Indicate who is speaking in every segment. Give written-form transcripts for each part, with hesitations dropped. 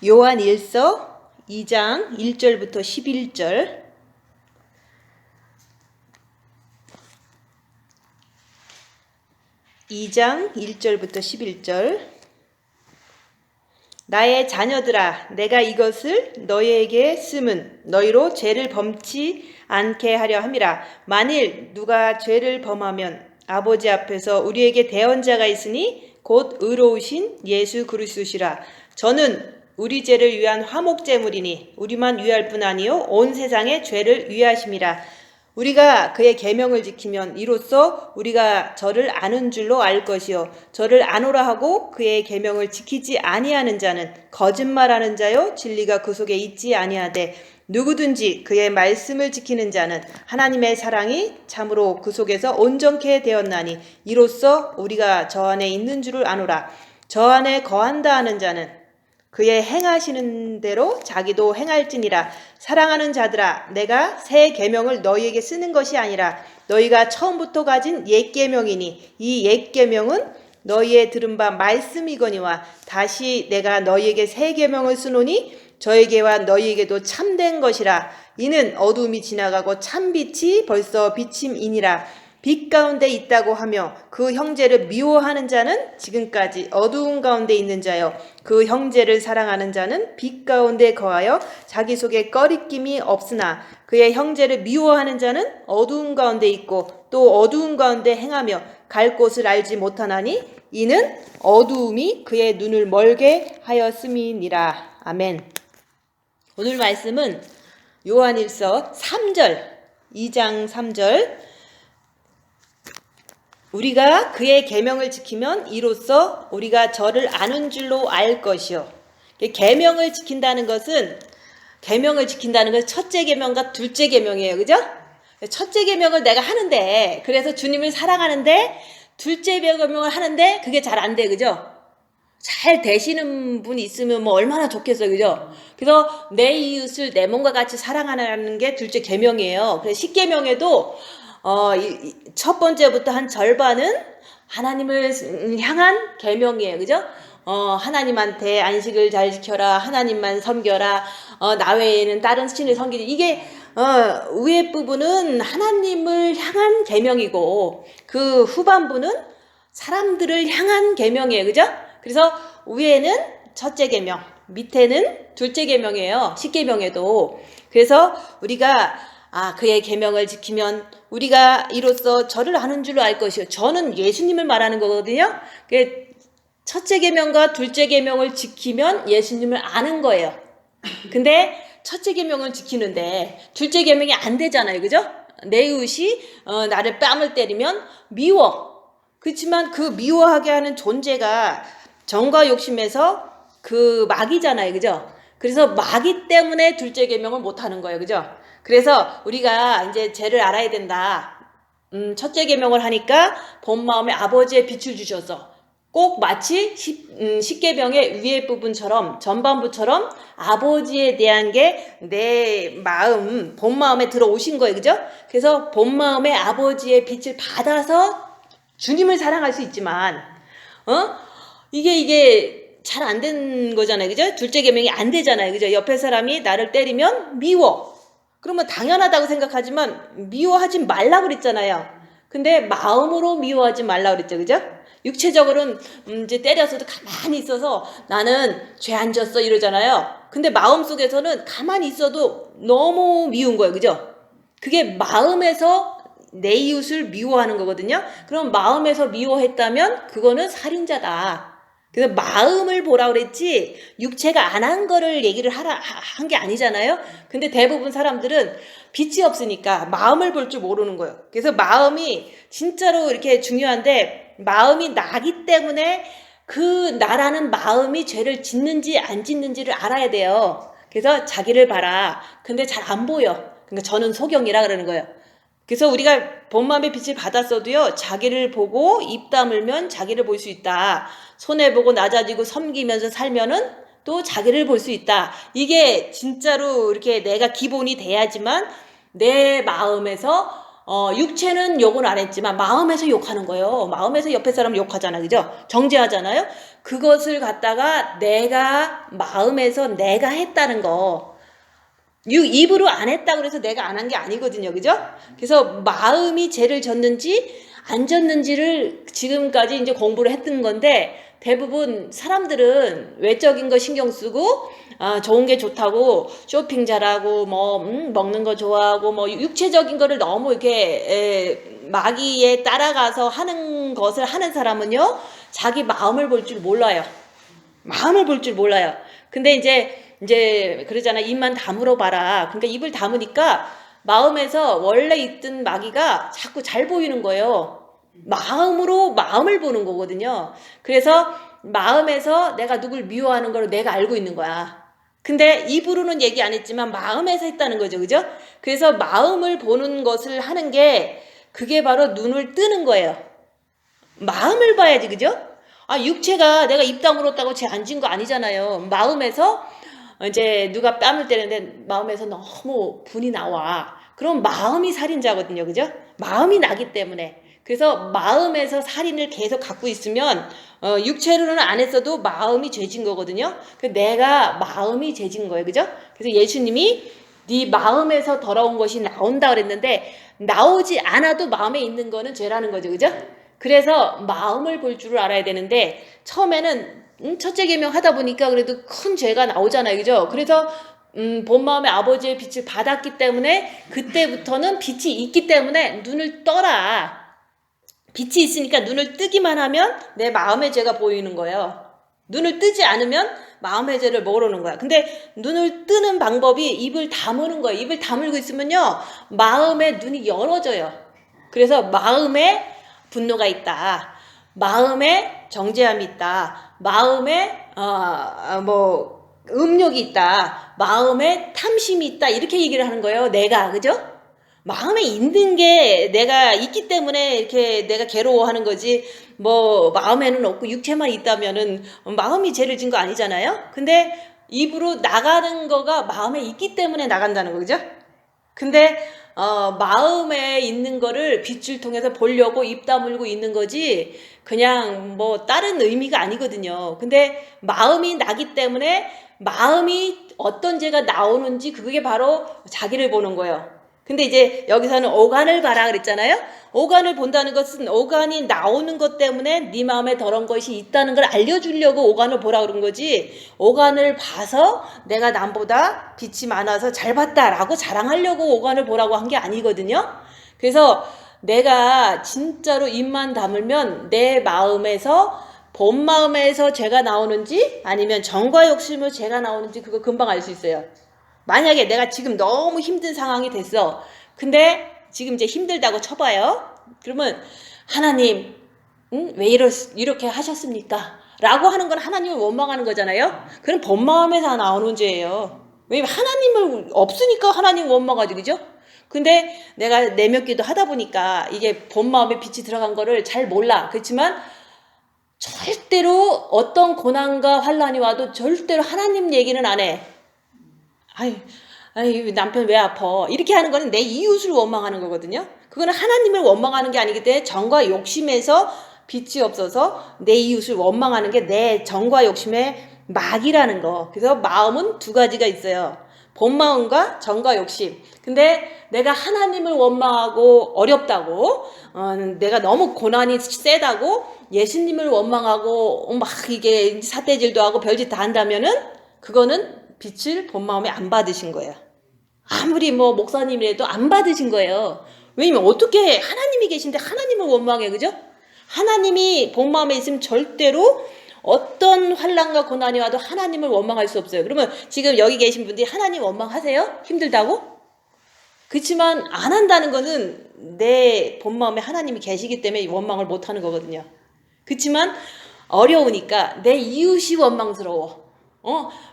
Speaker 1: 요한 1서 2장 1절부터 11절. (2장 1절부터 11절) 나의 자녀들아, 내가 이것을 너희에게 쓰면 너희로 죄를 범치 않게 하려 함이라. 만일 누가 죄를 범하면 아버지 앞에서 우리에게 대언자가 있으니 곧 의로우신 예수 그리스도시라. 저는 우리 죄를 위한 화목제물이니 우리만 위할 뿐 아니요 온 세상의 죄를 위하심이라. 우리가 그의 계명을 지키면 이로써 우리가 저를 아는 줄로 알 것이요 저를 아노라 하고 그의 계명을 지키지 아니하는 자는 거짓말하는 자요 진리가 그 속에 있지 아니하되 누구든지 그의 말씀을 지키는 자는 하나님의 사랑이 참으로 그 속에서 온전케 되었나니 이로써 우리가 저 안에 있는 줄을 아노라. 저 안에 거한다 하는 자는 그의 행하시는 대로 자기도 행할지니라. 사랑하는 자들아, 내가 새 계명을 너희에게 쓰는 것이 아니라 너희가 처음부터 가진 옛 계명이니 이 옛 계명은 너희의 들은 바 말씀이거니와 다시 내가 너희에게 새 계명을 쓰노니 저에게와 너희에게도 참된 것이라. 이는 어두움이 지나가고 참빛이 벌써 비침이니라. 빛 가운데 있다고 하며 그 형제를 미워하는 자는 지금까지 어두운 가운데 있는 자요 그 형제를 사랑하는 자는 빛 가운데 거하여 자기 속에 꺼리낌이 없으나 그의 형제를 미워하는 자는 어두운 가운데 있고 또 어두운 가운데 행하며 갈 곳을 알지 못하나니 이는 어두움이 그의 눈을 멀게 하였음이니라. 아멘. 오늘 말씀은 요한일서 3절 2장 3절 우리가 그의 계명을 지키면 이로써 우리가 저를 아는 줄로 알 것이요. 계명을 지킨다는 것은 첫째 계명과 둘째 계명이에요. 그죠? 첫째 계명을 내가 하는데 그래서 주님을 사랑하는데 둘째 계명을 하는데 그게 잘 안 돼. 그죠? 잘 되시는 분이 있으면 뭐 얼마나 좋겠어요. 그죠? 그래서 내 이웃을 내 몸과 같이 사랑하는 게 둘째 계명이에요. 그래서 십계명에도 첫 번째부터 한 절반은 하나님을 향한 계명이에요. 그죠? 하나님한테 안식을 잘 지켜라. 하나님만 섬겨라. 나 외에는 다른 신을 섬기지. 이게 위에 부분은 하나님을 향한 계명이고 그 후반부는 사람들을 향한 계명이에요. 그죠? 그래서 위에는 첫째 계명, 밑에는 둘째 계명이에요. 십계명에도. 그래서 우리가 그의 계명을 지키면 우리가 이로써 저를 아는 줄로 알 것이요. 저는 예수님을 말하는 거거든요. 첫째 계명과 둘째 계명을 지키면 예수님을 아는 거예요. 근데 첫째 계명을 지키는데 둘째 계명이 안 되잖아요. 그죠? 내 이웃이 나를 뺨을 때리면 미워. 그렇지만 그 미워하게 하는 존재가 정과 욕심에서 그 마귀잖아요. 그죠? 그래서 마귀 때문에 둘째 계명을 못 하는 거예요. 그죠? 그래서 우리가 이제 죄를 알아야 된다. 첫째 계명을 하니까 본 마음에 아버지의 빛을 주셔서 꼭 마치 십계명의 위에 부분처럼 전반부처럼 아버지에 대한 게 내 마음, 본 마음에 들어오신 거예요. 그죠? 그래서 본 마음에 아버지의 빛을 받아서 주님을 사랑할 수 있지만 이게 잘 안 된 거잖아요. 그죠? 둘째 계명이 안 되잖아요. 그죠? 옆에 사람이 나를 때리면 미워. 그러면 당연하다고 생각하지만 미워하지 말라고 그랬잖아요. 근데 마음으로 미워하지 말라고 그랬죠. 그죠? 육체적으로는 이제 때려서도 가만히 있어서 나는 죄 안 졌어 이러잖아요. 근데 마음속에서는 가만히 있어도 너무 미운 거예요. 그죠? 그게 마음에서 내 이웃을 미워하는 거거든요. 그럼 마음에서 미워했다면 그거는 살인자다. 그래서 마음을 보라 그랬지 육체가 안 한 거를 얘기를 한 게 아니잖아요. 근데 대부분 사람들은 빛이 없으니까 마음을 볼 줄 모르는 거예요. 그래서 마음이 진짜로 이렇게 중요한데 마음이 나기 때문에 그 나라는 마음이 죄를 짓는지 안 짓는지를 알아야 돼요. 그래서 자기를 봐라. 근데 잘 안 보여. 그러니까 저는 소경이라 그러는 거예요. 그래서 우리가 본 마음의 빛을 받았어도요. 자기를 보고 입 다물면 자기를 볼 수 있다. 손해보고 낮아지고 섬기면서 살면은 또 자기를 볼 수 있다. 이게 진짜로 이렇게 내가 기본이 돼야지만 내 마음에서
Speaker 2: 육체는 욕은 안 했지만 마음에서 욕하는 거예요. 마음에서 옆에 사람 욕하잖아, 그죠? 정죄하잖아요. 그것을 갖다가 내가 마음에서 내가 했다는 거. 입으로 안 했다고 그래서 내가 안 한 게 아니거든요, 그죠? 그래서 마음이 죄를 졌는지 안 졌는지를 지금까지 이제 공부를 했던 건데, 대부분 사람들은 외적인 거 신경 쓰고 좋은 게 좋다고 쇼핑 잘하고 먹는 거 좋아하고 육체적인 거를 너무 이렇게 마귀에 따라가서 하는 것을 하는 사람은요, 자기 마음을 볼 줄 몰라요. 마음을 볼 줄 몰라요. 근데 이제 그러잖아. 입만 다물어 봐라. 그러니까 입을 다무니까 마음에서 원래 있던 마귀가 자꾸 잘 보이는 거예요. 마음으로 마음을 보는 거거든요. 그래서 마음에서 내가 누굴 미워하는 걸 내가 알고 있는 거야. 근데 입으로는 얘기 안 했지만 마음에서 했다는 거죠. 그죠? 그래서 마음을 보는 것을 하는 게 그게 바로 눈을 뜨는 거예요. 마음을 봐야지. 그죠? 육체가 내가 입 다물었다고 죄 안 진 거 아니잖아요. 마음에서 이제 누가 뺨을 때리는데 마음에서 너무 분이 나와. 그럼 마음이 살인자거든요. 그죠? 마음이 나기 때문에. 그래서 마음에서 살인을 계속 갖고 있으면 육체로는 안 했어도 마음이 죄진 거거든요. 내가 마음이 죄진 거예요. 그죠? 그래서 예수님이 네 마음에서 더러운 것이 나온다 그랬는데 나오지 않아도 마음에 있는 거는 죄라는 거죠. 그죠? 그래서 마음을 볼 줄을 알아야 되는데 처음에는 첫째 계명 하다 보니까 그래도 큰 죄가 나오잖아요. 그죠? 그래서 본 마음의 아버지의 빛을 받았기 때문에 그때부터는 빛이 있기 때문에 눈을 떠라. 빛이 있으니까 눈을 뜨기만 하면 내 마음의 죄가 보이는 거예요. 눈을 뜨지 않으면 마음의 죄를 모르는 거야. 근데 눈을 뜨는 방법이 입을 다무는 거예요. 입을 다물고 있으면요, 마음의 눈이 열어져요. 그래서 마음에 분노가 있다. 마음에 정죄함이 있다. 마음에 음욕이 있다. 마음에 탐심이 있다. 이렇게 얘기를 하는 거예요. 내가. 그죠? 마음에 있는 게 내가 있기 때문에 이렇게 내가 괴로워하는 거지, 마음에는 없고 육체만 있다면은 마음이 죄를 진 거 아니잖아요? 근데 입으로 나가는 거가 마음에 있기 때문에 나간다는 거죠? 근데 마음에 있는 거를 빛을 통해서 보려고 입 다물고 있는 거지 그냥 다른 의미가 아니거든요. 근데 마음이 나기 때문에 마음이 어떤 죄가 나오는지 그게 바로 자기를 보는 거예요. 근데 이제 여기서는 오간을 봐라 그랬잖아요. 오간을 본다는 것은 오간이 나오는 것 때문에 네 마음에 더러운 것이 있다는 걸 알려주려고 오간을 보라 그런 거지, 오간을 봐서 내가 남보다 빛이 많아서 잘 봤다라고 자랑하려고 오간을 보라고 한 게 아니거든요. 그래서 내가 진짜로 입만 다물면 내 마음에서 본 마음에서 죄가 나오는지 아니면 정과 욕심으로 죄가 나오는지 그거 금방 알 수 있어요. 만약에 내가 지금 너무 힘든 상황이 됐어. 근데 지금 이제 힘들다고 쳐봐요. 그러면 하나님, 왜 이렇게 하셨습니까? 라고 하는 건 하나님을 원망하는 거잖아요. 그럼 본 마음에서 나오는 죄예요. 왜냐면 하나님을 없으니까 하나님 원망하지, 그죠? 근데 내가 내몇기도 하다 보니까 이게 본 마음에 빛이 들어간 거를 잘 몰라. 그렇지만 절대로 어떤 고난과 환란이 와도 절대로 하나님 얘기는 안 해. 아이 남편 왜 아파? 이렇게 하는 거는 내 이웃을 원망하는 거거든요. 그거는 하나님을 원망하는 게 아니기 때문에 정과 욕심에서 빛이 없어서 내 이웃을 원망하는 게 내 정과 욕심의 막이라는 거. 그래서 마음은 두 가지가 있어요. 본 마음과 정과 욕심. 근데 내가 하나님을 원망하고 어렵다고, 내가 너무 고난이 세다고 예수님을 원망하고 막 이게 삿대질도 하고 별짓 다 한다면은 그거는 빛을 본 마음에 안 받으신 거예요. 아무리 목사님이라도 안 받으신 거예요. 왜냐면 어떻게 하나님이 계신데 하나님을 원망해, 그죠? 하나님이 본 마음에 있으면 절대로 어떤 환난과 고난이 와도 하나님을 원망할 수 없어요. 그러면 지금 여기 계신 분들이 하나님 원망하세요? 힘들다고? 그렇지만 안 한다는 거는 내 본 마음에 하나님이 계시기 때문에 원망을 못 하는 거거든요. 그렇지만 어려우니까 내 이웃이 원망스러워.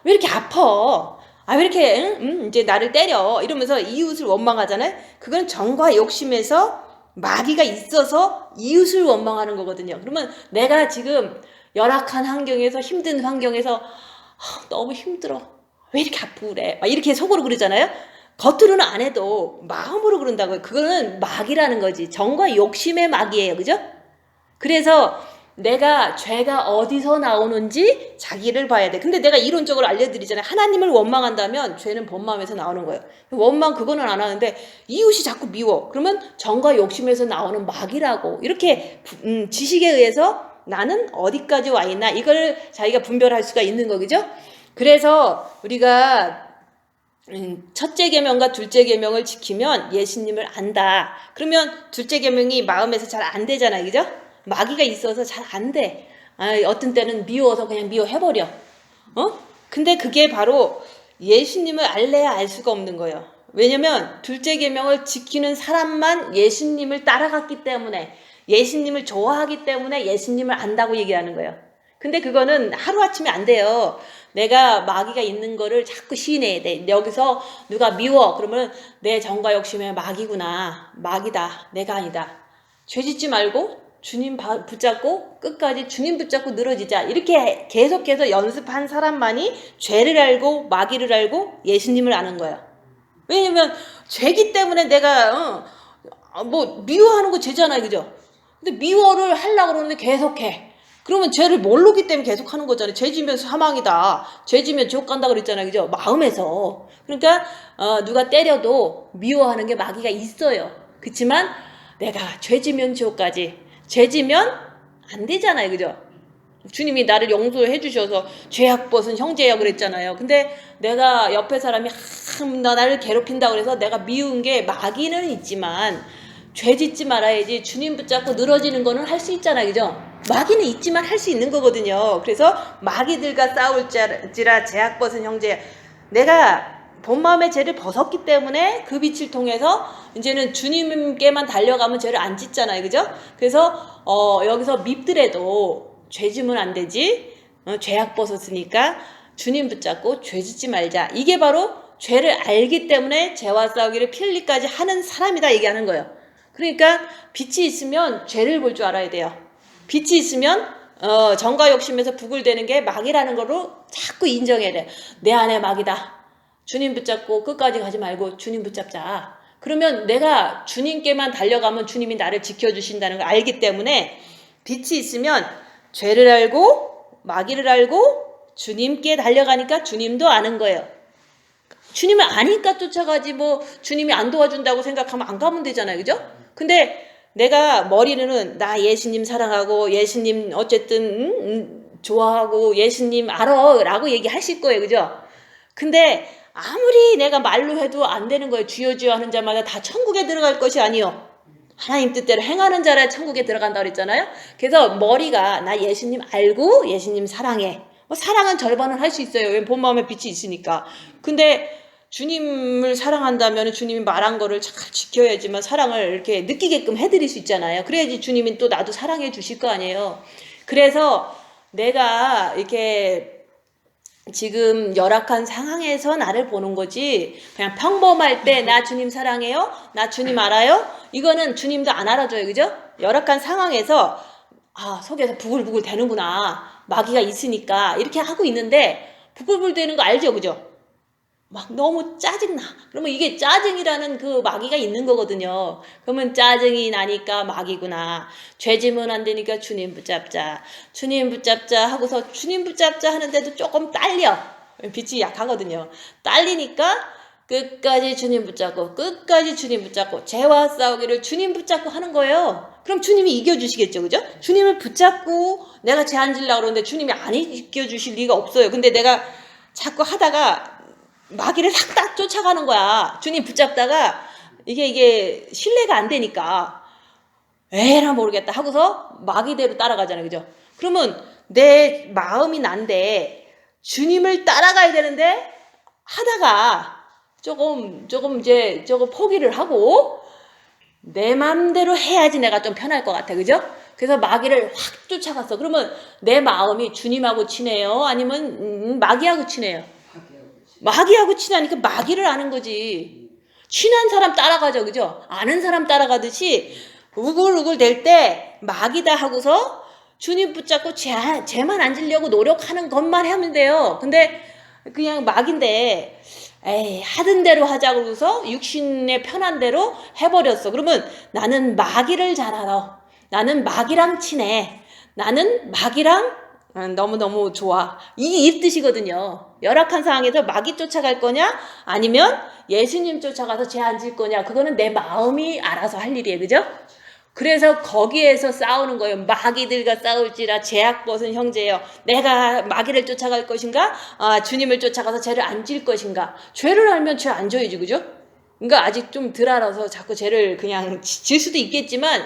Speaker 2: 왜 이렇게 아파? 왜 이렇게 이제 나를 때려? 이러면서 이웃을 원망하잖아요. 그건 정과 욕심에서 마귀가 있어서 이웃을 원망하는 거거든요. 그러면 내가 지금 열악한 환경에서 힘든 환경에서 너무 힘들어. 왜 이렇게 아프고 그래? 막 이렇게 속으로 그러잖아요. 겉으로는 안 해도 마음으로 그런다고요. 그거는 마귀라는 거지. 정과 욕심의 마귀예요. 그죠? 그래서 내가 죄가 어디서 나오는지 자기를 봐야 돼. 근데 내가 이론적으로 알려드리잖아요. 하나님을 원망한다면 죄는 본 마음에서 나오는 거예요. 원망 그거는 안 하는데 이웃이 자꾸 미워. 그러면 정과 욕심에서 나오는 마귀라고. 이렇게 지식에 의해서 나는 어디까지 와 있나 이걸 자기가 분별할 수가 있는 거죠. 그래서 우리가 첫째 계명과 둘째 계명을 지키면 예수님을 안다. 그러면 둘째 계명이 마음에서 잘 안 되잖아요. 그죠? 마귀가 있어서 잘 안 돼. 어떤 때는 미워서 그냥 미워해버려. 근데 그게 바로 예수님을 알래야 알 수가 없는 거예요. 왜냐면 둘째 계명을 지키는 사람만 예수님을 따라갔기 때문에, 예수님을 좋아하기 때문에 예수님을 안다고 얘기하는 거예요. 근데 그거는 하루아침에 안 돼요. 내가 마귀가 있는 거를 자꾸 시인해야 돼. 여기서 누가 미워 그러면 내 정과 욕심의 마귀구나. 마귀다. 내가 아니다. 죄 짓지 말고 주님 붙잡고 끝까지 주님 붙잡고 늘어지자. 이렇게 계속해서 연습한 사람만이 죄를 알고 마귀를 알고 예수님을 아는 거예요. 왜냐면 죄기 때문에 내가 뭐 미워하는 거 죄잖아요. 그죠? 근데 미워를 하려고 그러는데 계속해. 그러면 죄를 모르기 때문에 계속 하는 거잖아요. 죄 지면 사망이다. 죄 지면 지옥 간다 그랬잖아요. 그죠? 마음에서. 그러니까 누가 때려도 미워하는 게 마귀가 있어요. 그렇지만 내가 죄 지면 지옥까지. 죄 지면 안 되잖아요. 그죠? 주님이 나를 용서해 주셔서 죄악 벗은 형제야 그랬잖아요. 근데 내가 옆에 사람이 나를 괴롭힌다고 그래서 내가 미운 게 마귀는 있지만 죄 짓지 말아야지. 주님 붙잡고 늘어지는 거는 할 수 있잖아요. 그죠? 마귀는 있지만 할 수 있는 거거든요. 그래서 마귀들과 싸울지라 죄악 벗은 형제. 내가 본 마음의 죄를 벗었기 때문에 그 빛을 통해서 이제는 주님께만 달려가면 죄를 안 짓잖아요. 그죠? 그래서 여기서 밉더라도 죄 지면 안 되지. 죄악 벗었으니까 주님 붙잡고 죄 짓지 말자. 이게 바로 죄를 알기 때문에 죄와 싸우기를 필리까지 하는 사람이다 얘기하는 거예요. 그러니까 빛이 있으면 죄를 볼 줄 알아야 돼요. 빛이 있으면 정과 욕심에서 부글대는 게 마귀라는 거로 자꾸 인정해야 돼. 내 안에 마귀다. 주님 붙잡고 끝까지 가지 말고 주님 붙잡자. 그러면 내가 주님께만 달려가면 주님이 나를 지켜주신다는 걸 알기 때문에 빛이 있으면 죄를 알고 마귀를 알고 주님께 달려가니까 주님도 아는 거예요. 주님을 아니까 쫓아가지 뭐 주님이 안 도와준다고 생각하면 안 가면 되잖아요. 그죠? 근데 내가 머리는 나 예수님 사랑하고 예수님 어쨌든 좋아하고 예수님 알아 라고 얘기하실 거예요. 그죠? 근데 아무리 내가 말로 해도 안 되는 거예요. 주여 주여 하는 자마다 다 천국에 들어갈 것이 아니요. 하나님 뜻대로 행하는 자라 천국에 들어간다고 그랬잖아요. 그래서 머리가 나 예수님 알고 예수님 사랑해. 사랑은 절반은 할 수 있어요. 왜 본 마음에 빛이 있으니까. 근데 주님을 사랑한다면 주님이 말한 거를 잘 지켜야지만 사랑을 이렇게 느끼게끔 해드릴 수 있잖아요. 그래야지 주님이 또 나도 사랑해 주실 거 아니에요. 그래서 내가 이렇게 지금 열악한 상황에서 나를 보는 거지 그냥 평범할 때 나 주님 사랑해요? 나 주님 알아요? 이거는 주님도 안 알아줘요. 그죠? 열악한 상황에서 속에서 부글부글 되는구나. 마귀가 있으니까 이렇게 하고 있는데 부글부글 되는 거 알죠? 그죠? 막 너무 짜증나. 그러면 이게 짜증이라는 그 마귀가 있는 거거든요. 그러면 짜증이 나니까 마귀구나. 죄 지면 안 되니까 주님 붙잡자. 주님 붙잡자 하고서 주님 붙잡자 하는데도 조금 딸려. 빛이 약하거든요. 딸리니까 끝까지 주님 붙잡고 끝까지 주님 붙잡고 죄와 싸우기를 주님 붙잡고 하는 거예요. 그럼 주님이 이겨주시겠죠. 그죠? 주님을 붙잡고 내가 죄 안 지려고 그러는데 주님이 안 이겨주실 리가 없어요. 근데 내가 자꾸 하다가 마귀를 싹 다 쫓아가는 거야. 주님 붙잡다가 이게 신뢰가 안 되니까 에라 모르겠다 하고서 마귀대로 따라가잖아요. 그죠? 그러면 내 마음이 난데 주님을 따라가야 되는데 하다가 조금 이제 포기를 하고 내 맘대로 해야지 내가 좀 편할 것 같아. 그죠? 그래서 마귀를 확 쫓아갔어. 그러면 내 마음이 주님하고 친해요? 아니면 마귀하고 친해요? 마귀하고 친하니까 마귀를 아는 거지. 친한 사람 따라가죠. 그죠? 아는 사람 따라가듯이 우글우글 될 때 마귀다 하고서 주님 붙잡고 죄만 안 지려고 노력하는 것만 하면 돼요. 근데 그냥 막인데 에이 하던 대로 하자고 그러고서 육신의 편한 대로 해버렸어. 그러면 나는 마귀를 잘 알아. 나는 마귀랑 친해. 나는 마귀랑 너무너무 좋아. 이 뜻이거든요. 열악한 상황에서 마귀 쫓아갈 거냐 아니면 예수님 쫓아가서 죄 안 질 거냐, 그거는 내 마음이 알아서 할 일이에요. 그죠? 그래서 거기에서 싸우는 거예요. 마귀들과 싸울지라 죄악 벗은 형제여, 내가 마귀를 쫓아갈 것인가, 주님을 쫓아가서 죄를 안 질 것인가. 죄를 알면 죄 안 져야지. 그죠? 그러니까 아직 좀 덜 알아서 자꾸 죄를 그냥 질 수도 있겠지만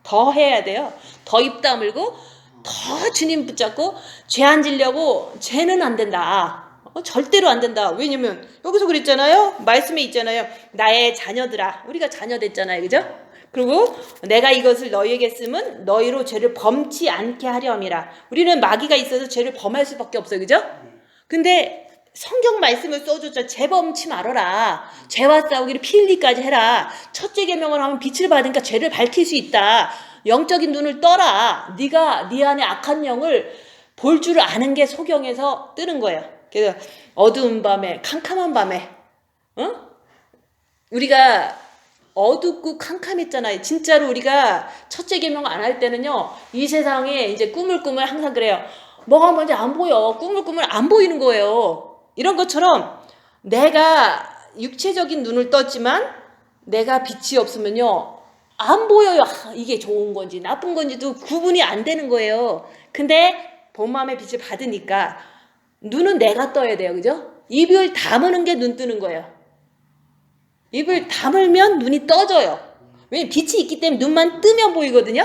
Speaker 2: 더 해야 돼요. 더 입 다물고 더 주님 붙잡고 죄 안 지려고. 죄는 안 된다. 절대로 안 된다. 왜냐면 여기서 그랬잖아요. 말씀에 있잖아요. 나의 자녀들아. 우리가 자녀 됐잖아요. 그죠? 그리고 내가 이것을 너희에게 쓰면 너희로 죄를 범치 않게 하려 함이라. 우리는 마귀가 있어서 죄를 범할 수밖에 없어요. 그죠? 근데 성경 말씀을 써줬죠. 죄 범치 말아라. 죄와 싸우기를 피 흘리까지 해라. 첫째 계명을 하면 빛을 받으니까 죄를 밝힐 수 있다. 영적인 눈을 떠라. 네가 네 안에 악한 영을 볼 줄 아는 게 소경에서 뜨는 거예요. 그래서 어두운 밤에, 캄캄한 밤에, 우리가 어둡고 캄캄했잖아요. 진짜로 우리가 첫째 계명 안 할 때는요, 이 세상에 이제 꾸물꾸물 항상 그래요. 뭐가 뭔지 안 보여. 꾸물꾸물 안 보이는 거예요. 이런 것처럼 내가 육체적인 눈을 떴지만 내가 빛이 없으면요, 안 보여요. 이게 좋은 건지 나쁜 건지도 구분이 안 되는 거예요. 근데 본 마음의 빛을 받으니까 눈은 내가 떠야 돼요. 그죠? 입을 다무는 게 눈 뜨는 거예요. 입을 다물면 눈이 떠져요. 왜냐면 빛이 있기 때문에 눈만 뜨면 보이거든요.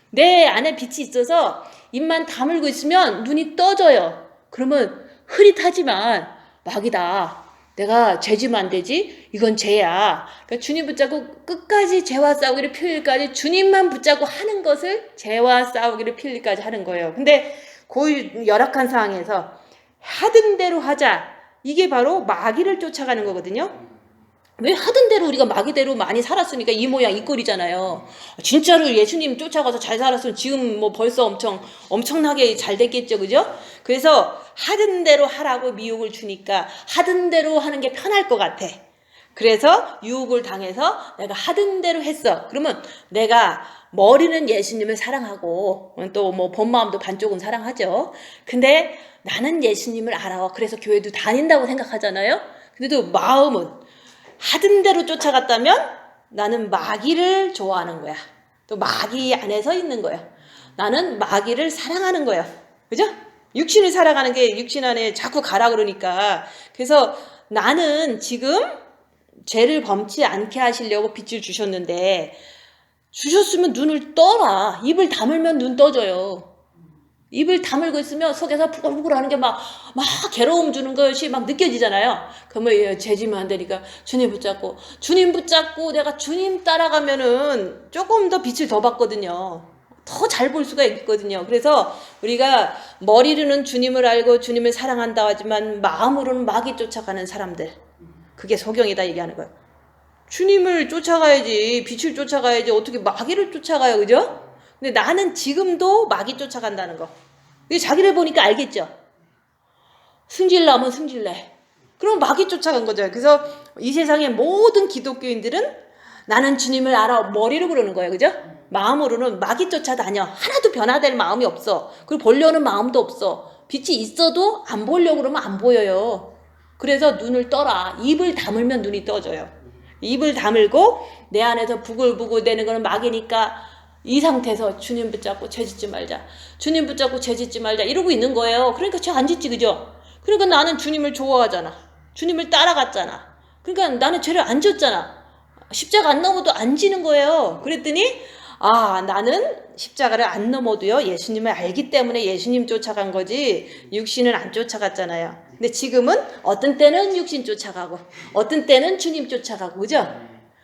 Speaker 2: 내 안에 빛이 있어서 입만 다물고 있으면 눈이 떠져요. 그러면 흐릿하지만 마귀다. 내가 죄 지면 안 되지? 이건 죄야. 그러니까 주님 붙잡고 끝까지 죄와 싸우기를 필일까지 주님만 붙잡고 하는 것을 죄와 싸우기를 필일까지 하는 거예요. 근데 그 열악한 상황에서 하던 대로 하자. 이게 바로 마귀를 쫓아가는 거거든요. 왜 하던 대로 우리가 마귀대로 많이 살았으니까 이 모양 이 꼴이잖아요. 진짜로 예수님 쫓아가서 잘 살았으면 지금 뭐 벌써 엄청나게 잘 됐겠죠. 그죠? 그래서 하던 대로 하라고 미혹을 주니까 하던 대로 하는 게 편할 것 같아. 그래서 유혹을 당해서 내가 하던 대로 했어. 그러면 내가 머리는 예수님을 사랑하고 또 뭐 본 마음도 반쪽은 사랑하죠. 근데 나는 예수님을 알아. 그래서 교회도 다닌다고 생각하잖아요. 근데도 마음은 하던 대로 쫓아갔다면 나는 마귀를 좋아하는 거야. 또 마귀 안에 서 있는 거야. 나는 마귀를 사랑하는 거야. 그죠? 육신을 살아가는 게 육신 안에 자꾸 가라 그러니까. 그래서 나는 지금 죄를 범치 않게 하시려고 빛을 주셨는데, 주셨으면 눈을 떠라. 입을 다물면 눈 떠져요. 입을 다물고 있으면 속에서 부글부글 하는 게 막 괴로움 주는 것이 막 느껴지잖아요. 그러면 죄 지면 안 되니까 주님 붙잡고 내가 주님 따라가면은 조금 더 빛을 더 받거든요. 더 잘 볼 수가 있거든요. 그래서 우리가 머리로는 주님을 알고 주님을 사랑한다 하지만 마음으로는 마귀 쫓아가는 사람들, 그게 소경이다 얘기하는 거예요. 주님을 쫓아가야지, 빛을 쫓아가야지 어떻게 마귀를 쫓아가요. 그죠? 근데 나는 지금도 마귀 쫓아간다는 거. 자기를 보니까 알겠죠? 승질나면 승질내. 그럼 마귀 쫓아간 거죠. 그래서 이 세상의 모든 기독교인들은 나는 주님을 알아. 머리로 그러는 거예요. 그죠? 마음으로는 마귀 쫓아다녀. 하나도 변화될 마음이 없어. 그리고 보려는 마음도 없어. 빛이 있어도 안 보려고 그러면 안 보여요. 그래서 눈을 떠라. 입을 다물면 눈이 떠져요. 입을 다물고 내 안에서 부글부글 대는 거는 마귀니까 이 상태에서 주님 붙잡고 죄 짓지 말자. 주님 붙잡고 죄 짓지 말자. 이러고 있는 거예요. 그러니까 죄 안 짓지. 그죠? 그러니까 나는 주님을 좋아하잖아. 주님을 따라갔잖아. 그러니까 나는 죄를 안 졌잖아. 십자가 안 넘어도 안 지는 거예요. 그랬더니 나는 십자가를 안 넘어도요 예수님을 알기 때문에 예수님 쫓아간 거지 육신은 안 쫓아갔잖아요. 근데 지금은 어떤 때는 육신 쫓아가고 어떤 때는 주님 쫓아가고. 그죠?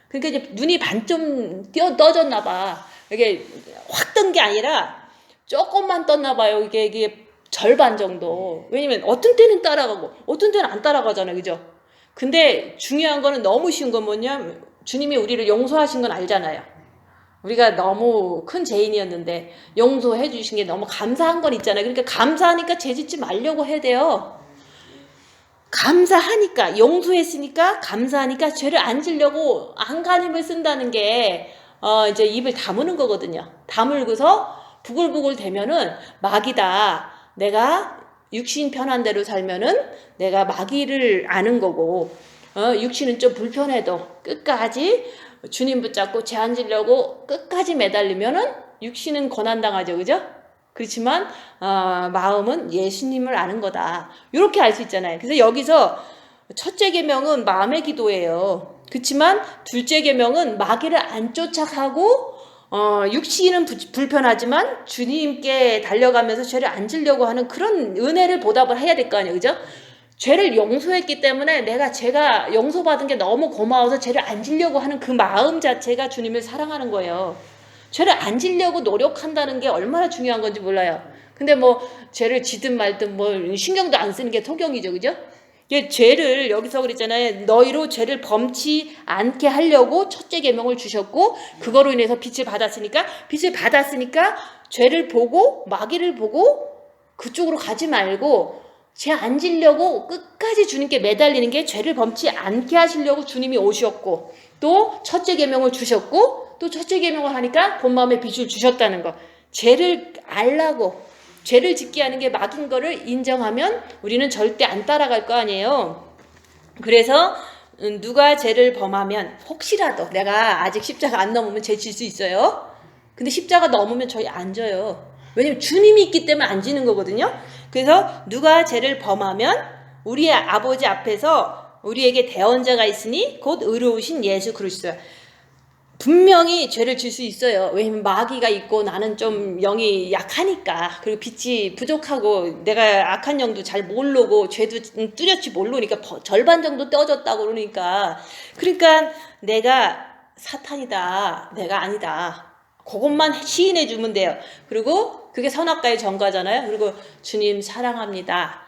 Speaker 2: 그러니까 이제 눈이 반쯤 떠졌나 봐. 이게 확 뜬 게 아니라 조금만 떴나 봐요. 이게 절반 정도. 왜냐면 어떤 때는 따라가고 어떤 때는 안 따라가잖아요. 그죠? 근데 중요한 거는 너무 쉬운 건 뭐냐면 주님이 우리를 용서하신 건 알잖아요. 우리가 너무 큰 죄인이었는데 용서해 주신 게 너무 감사한 건 있잖아요. 그러니까 감사하니까 죄 짓지 말려고 해야 돼요. 감사하니까, 용서했으니까 감사하니까 죄를 안 지려고 안간힘을 쓴다는 게 이제 입을 다무는 거거든요. 다물고서 부글부글 대면은 마귀다. 내가 육신 편한 대로 살면은 내가 마귀를 아는 거고, 육신은 좀 불편해도 끝까지 주님 붙잡고 죄 안 지려고 끝까지 매달리면은 육신은 고난당하죠, 그죠? 그렇지만 마음은 예수님을 아는 거다. 이렇게 알 수 있잖아요. 그래서 여기서 첫째 계명은 마음의 기도예요. 그렇지만 둘째 계명은 마귀를 안 쫓아가고 육신은 불편하지만 주님께 달려가면서 죄를 안 지려고 하는 그런 은혜를 보답을 해야 될 거 아니에요, 그죠? 죄를 용서했기 때문에 내가 죄가 용서받은 게 너무 고마워서 죄를 안 지려고 하는 그 마음 자체가 주님을 사랑하는 거예요. 죄를 안 지려고 노력한다는 게 얼마나 중요한 건지 몰라요. 근데 뭐 죄를 지든 말든 뭐 신경도 안 쓰는 게 토경이죠, 그죠? 죄를 여기서 그랬잖아요. 너희로 죄를 범치 않게 하려고 첫째 계명을 주셨고, 그거로 인해서 빛을 받았으니까 죄를 보고 마귀를 보고 그쪽으로 가지 말고 죄 안 지려고 끝까지 주님께 매달리는 게 죄를 범치 않게 하시려고 주님이 오셨고, 또 첫째 계명을 주셨고, 또 첫째 계명을 하니까 본 마음의 빛을 주셨다는 거. 죄를 알라고 죄를 짓게 하는 게 마귀인 거를 인정하면 우리는 절대 안 따라갈 거 아니에요. 그래서 누가 죄를 범하면, 혹시라도 내가 아직 십자가 안 넘으면 죄 질 수 있어요. 근데 십자가 넘으면 저희 안 져요. 왜냐면 주님이 있기 때문에 안 지는 거거든요. 그래서 누가 죄를 범하면 우리의 아버지 앞에서 우리에게 대언자가 있으니 곧 의로우신 예수 그리스도. 분명히 죄를 질 수 있어요. 왜냐면 마귀가 있고 나는 좀 영이 약하니까, 그리고 빛이 부족하고 내가 악한 영도 잘 모르고 죄도 뚜렷이 모르니까 절반 정도 떠졌다고 그러니까 내가 사탄이다, 내가 아니다, 그것만 시인해 주면 돼요. 그리고 그게 선악과의 전과잖아요. 그리고 주님 사랑합니다,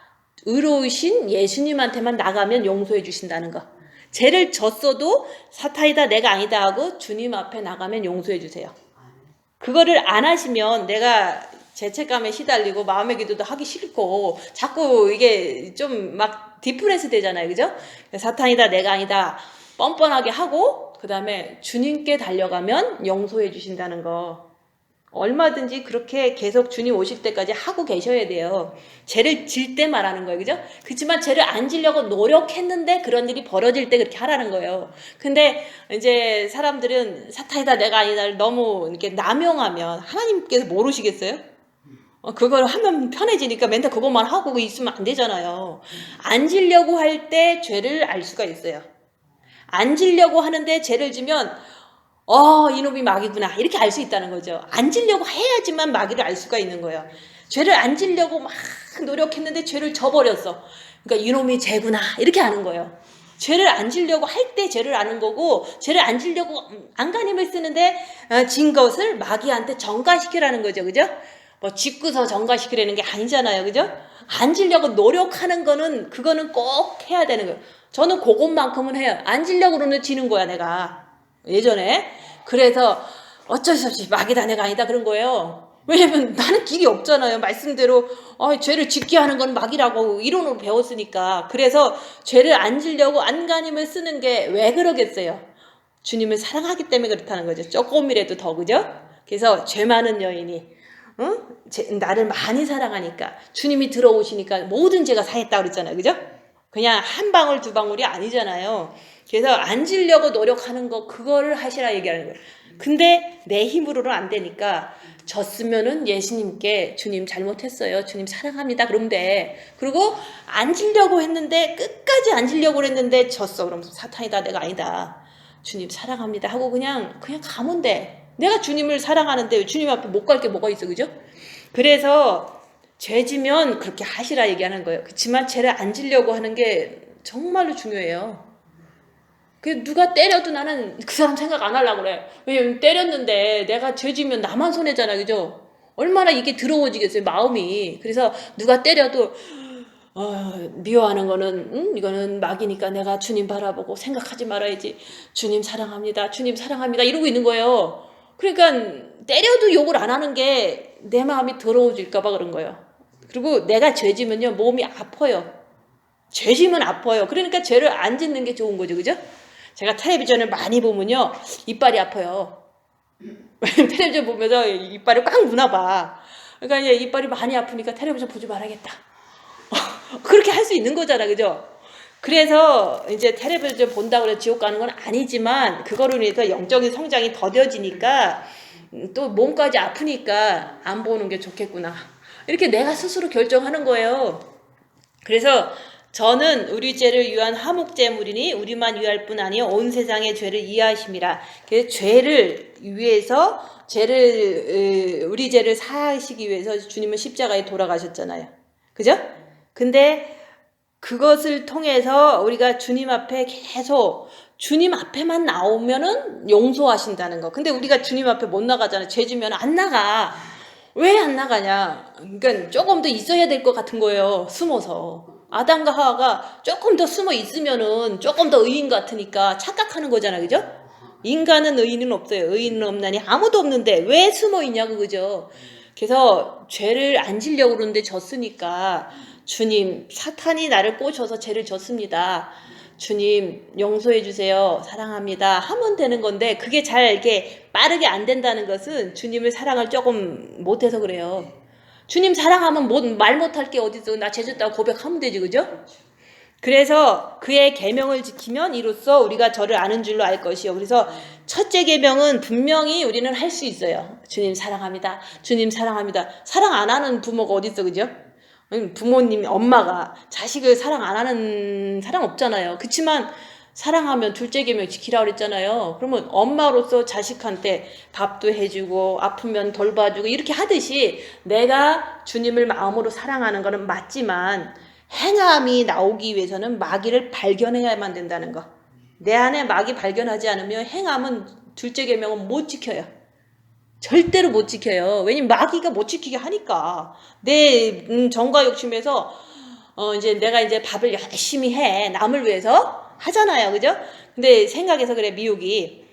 Speaker 2: 의로우신 예수님한테만 나가면 용서해 주신다는 거. 죄를 졌어도 사탄이다, 내가 아니다 하고 주님 앞에 나가면 용서해 주세요. 그거를 안 하시면 내가 죄책감에 시달리고 마음의 기도도 하기 싫고 자꾸 이게 좀 막 디프레스 되잖아요, 그죠? 사탄이다, 내가 아니다 뻔뻔하게 하고 그 다음에 주님께 달려가면 용서해 주신다는 거. 얼마든지 그렇게 계속 주님 오실 때까지 하고 계셔야 돼요. 죄를 질 때 말하는 거예요, 그죠? 그렇지만 죄를 안 지려고 노력했는데 그런 일이 벌어질 때 그렇게 하라는 거예요. 근데 이제 사람들은 사탄이다, 내가 아니다를 너무 이렇게 남용하면 하나님께서 모르시겠어요? 그걸 하면 편해지니까 맨날 그것만 하고 있으면 안 되잖아요. 안 지려고 할 때 죄를 알 수가 있어요. 안 지려고 하는데 죄를 지면 이놈이 마귀구나 이렇게 알 수 있다는 거죠. 안 지려고 해야지만 마귀를 알 수가 있는 거예요. 죄를 안 지려고 막 노력했는데 죄를 져버렸어. 그러니까 이놈이 죄구나 이렇게 아는 거예요. 죄를 안 지려고 할 때 죄를 아는 거고, 죄를 안 지려고 안간힘을 쓰는데 진 것을 마귀한테 전가시키라는 거죠, 그죠? 뭐 짓고서 전가시키라는 게 아니잖아요, 그죠? 안 지려고 노력하는 거는 그거는 꼭 해야 되는 거예요. 저는 그것만큼은 해요. 안 지려고 그러면 지는 거야, 내가. 예전에. 그래서 어쩔 수 없이 마귀다, 내가 아니다 그런 거예요. 왜냐면 나는 길이 없잖아요. 말씀대로 죄를 짓게 하는 건 마귀라고 이론으로 배웠으니까. 그래서 죄를 안 지려고 안간힘을 쓰는 게 왜 그러겠어요? 주님을 사랑하기 때문에 그렇다는 거죠. 조금이라도 더, 그죠? 그래서 죄 많은 여인이 나를 많이 사랑하니까 주님이 들어오시니까 모든 죄가 사했다 그랬잖아요, 그죠? 그냥 한 방울 두 방울이 아니잖아요. 그래서 안 지려고 노력하는 거, 그거를 하시라 얘기하는 거예요. 근데 내 힘으로는 안 되니까 졌으면은 예수님께 주님 잘못했어요, 주님 사랑합니다 그러면 돼. 그리고 안 지려고 했는데 끝까지 안 지려고 했는데 졌어. 그러면서 사탄이다, 내가 아니다, 주님 사랑합니다 하고 그냥 가면 돼. 내가 주님을 사랑하는데 주님 앞에 못 갈 게 뭐가 있어, 그죠? 그래서 죄 지면 그렇게 하시라 얘기하는 거예요. 그렇지만 죄를 안 지려고 하는 게 정말로 중요해요. 누가 때려도 나는 그 사람 생각 안 하려고 그래. 왜냐면 때렸는데 내가 죄 지면 나만 손해잖아, 그죠? 얼마나 이게 더러워지겠어요, 마음이. 그래서 누가 때려도 미워하는 거는 이거는 마귀니까 내가 주님 바라보고 생각하지 말아야지. 주님 사랑합니다, 주님 사랑합니다 이러고 있는 거예요. 그러니까 때려도 욕을 안 하는 게 내 마음이 더러워질까 봐 그런 거예요. 그리고 내가 죄 지면요 몸이 아파요. 죄 지면 아파요. 그러니까 죄를 안 짓는 게 좋은 거죠. 그죠? 제가 텔레비전을 많이 보면요. 이빨이 아파요. 텔레비전 보면서 이빨을 꽉 무나 봐. 그러니까 이제 이빨이 많이 아프니까 텔레비전 보지 말아야겠다. 그렇게 할 수 있는 거잖아. 그죠? 그래서 이제 텔레비전 본다고 해서 지옥 가는 건 아니지만 그거로 인해서 영적인 성장이 더뎌지니까 또 몸까지 아프니까 안 보는 게 좋겠구나. 이렇게 내가 스스로 결정하는 거예요. 그래서 저는 우리 죄를 위한 화목제물이니 우리만 위할 뿐 아니요 온 세상의 죄를 이해하심이라. 그래서 죄를 위해서 우리 죄를 사하시기 위해서 주님은 십자가에 돌아가셨잖아요. 그죠? 근데 그것을 통해서 우리가 주님 앞에 계속 주님 앞에만 나오면은 용서하신다는 거. 근데 우리가 주님 앞에 못 나가잖아요. 죄 지면 안 나가. 왜 안 나가냐? 그러니까 조금 더 있어야 될 것 같은 거예요. 숨어서. 아담과 하와가 조금 더 숨어 있으면은 조금 더 의인 같으니까 착각하는 거잖아. 그죠? 인간은 의인은 없어요. 의인은 없나니 아무도 없는데 왜 숨어 있냐고. 그죠? 그래서 죄를 안 지려고 그러는데 졌으니까 주님, 사탄이 나를 꼬셔서 죄를 졌습니다. 주님 용서해 주세요. 사랑합니다. 하면 되는 건데 그게 잘 이렇게 빠르게 안 된다는 것은 주님을 사랑을 조금 못해서 그래요. 주님 사랑하면 말 못할 게 어딨어. 나 죄 졌다고 고백하면 되지. 그죠? 그래서 그의 계명을 지키면 이로써 우리가 저를 아는 줄로 알 것이요. 그래서 첫째 계명은 분명히 우리는 할 수 있어요. 주님 사랑합니다. 주님 사랑합니다. 사랑 안 하는 부모가 어딨어. 그죠? 부모님, 엄마가 자식을 사랑 안 하는 사람 없잖아요. 그치만 사랑하면 둘째 계명 지키라고 그랬잖아요. 그러면 엄마로서 자식한테 밥도 해주고 아프면 돌봐주고 이렇게 하듯이 내가 주님을 마음으로 사랑하는 거는 맞지만 행함이 나오기 위해서는 마귀를 발견해야만 된다는 거. 내 안에 마귀 발견하지 않으면 행함은 둘째 계명은 못 지켜요. 절대로 못 지켜요. 왜냐면 마귀가 못 지키게 하니까. 내 정과 욕심에서 이제 내가 이제 밥을 열심히 해. 남을 위해서 하잖아요. 그죠? 근데 생각해서 그래. 미혹이.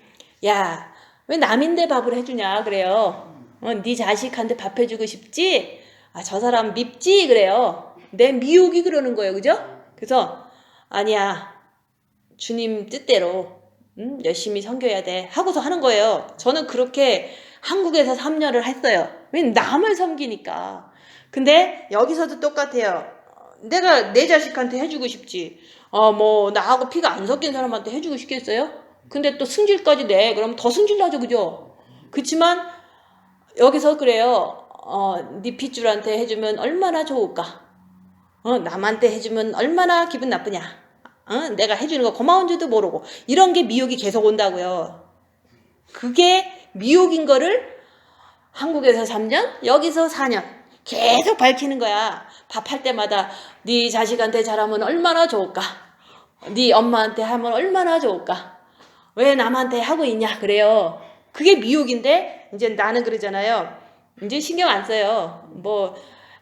Speaker 2: 야, 왜 남인데 밥을 해주냐 그래요. 네 자식한테 밥 해주고 싶지? 아, 저 사람 밉지? 그래요. 내 미혹이 그러는 거예요. 그죠? 그래서 아니야. 주님 뜻대로 열심히 섬겨야 돼. 하고서 하는 거예요. 저는 그렇게 한국에서 3년을 했어요. 왜냐면 남을 섬기니까. 근데 여기서도 똑같아요. 내가 내 자식한테 해주고 싶지. 나하고 피가 안 섞인 사람한테 해주고 싶겠어요? 근데 또 승질까지 내. 그럼 더 승질나죠. 그죠? 그치만 여기서 그래요. 네 핏줄한테 해주면 얼마나 좋을까? 남한테 해주면 얼마나 기분 나쁘냐? 내가 해주는 거 고마운 줄도 모르고. 이런 게 미혹이 계속 온다고요. 그게 미혹인 거를 한국에서 3년, 여기서 4년 계속 밝히는 거야. 밥할 때마다 네 자식한테 잘하면 얼마나 좋을까? 네 엄마한테 하면 얼마나 좋을까? 왜 남한테 하고 있냐? 그래요. 그게 미혹인데 이제 나는 그러잖아요. 이제 신경 안 써요. 뭐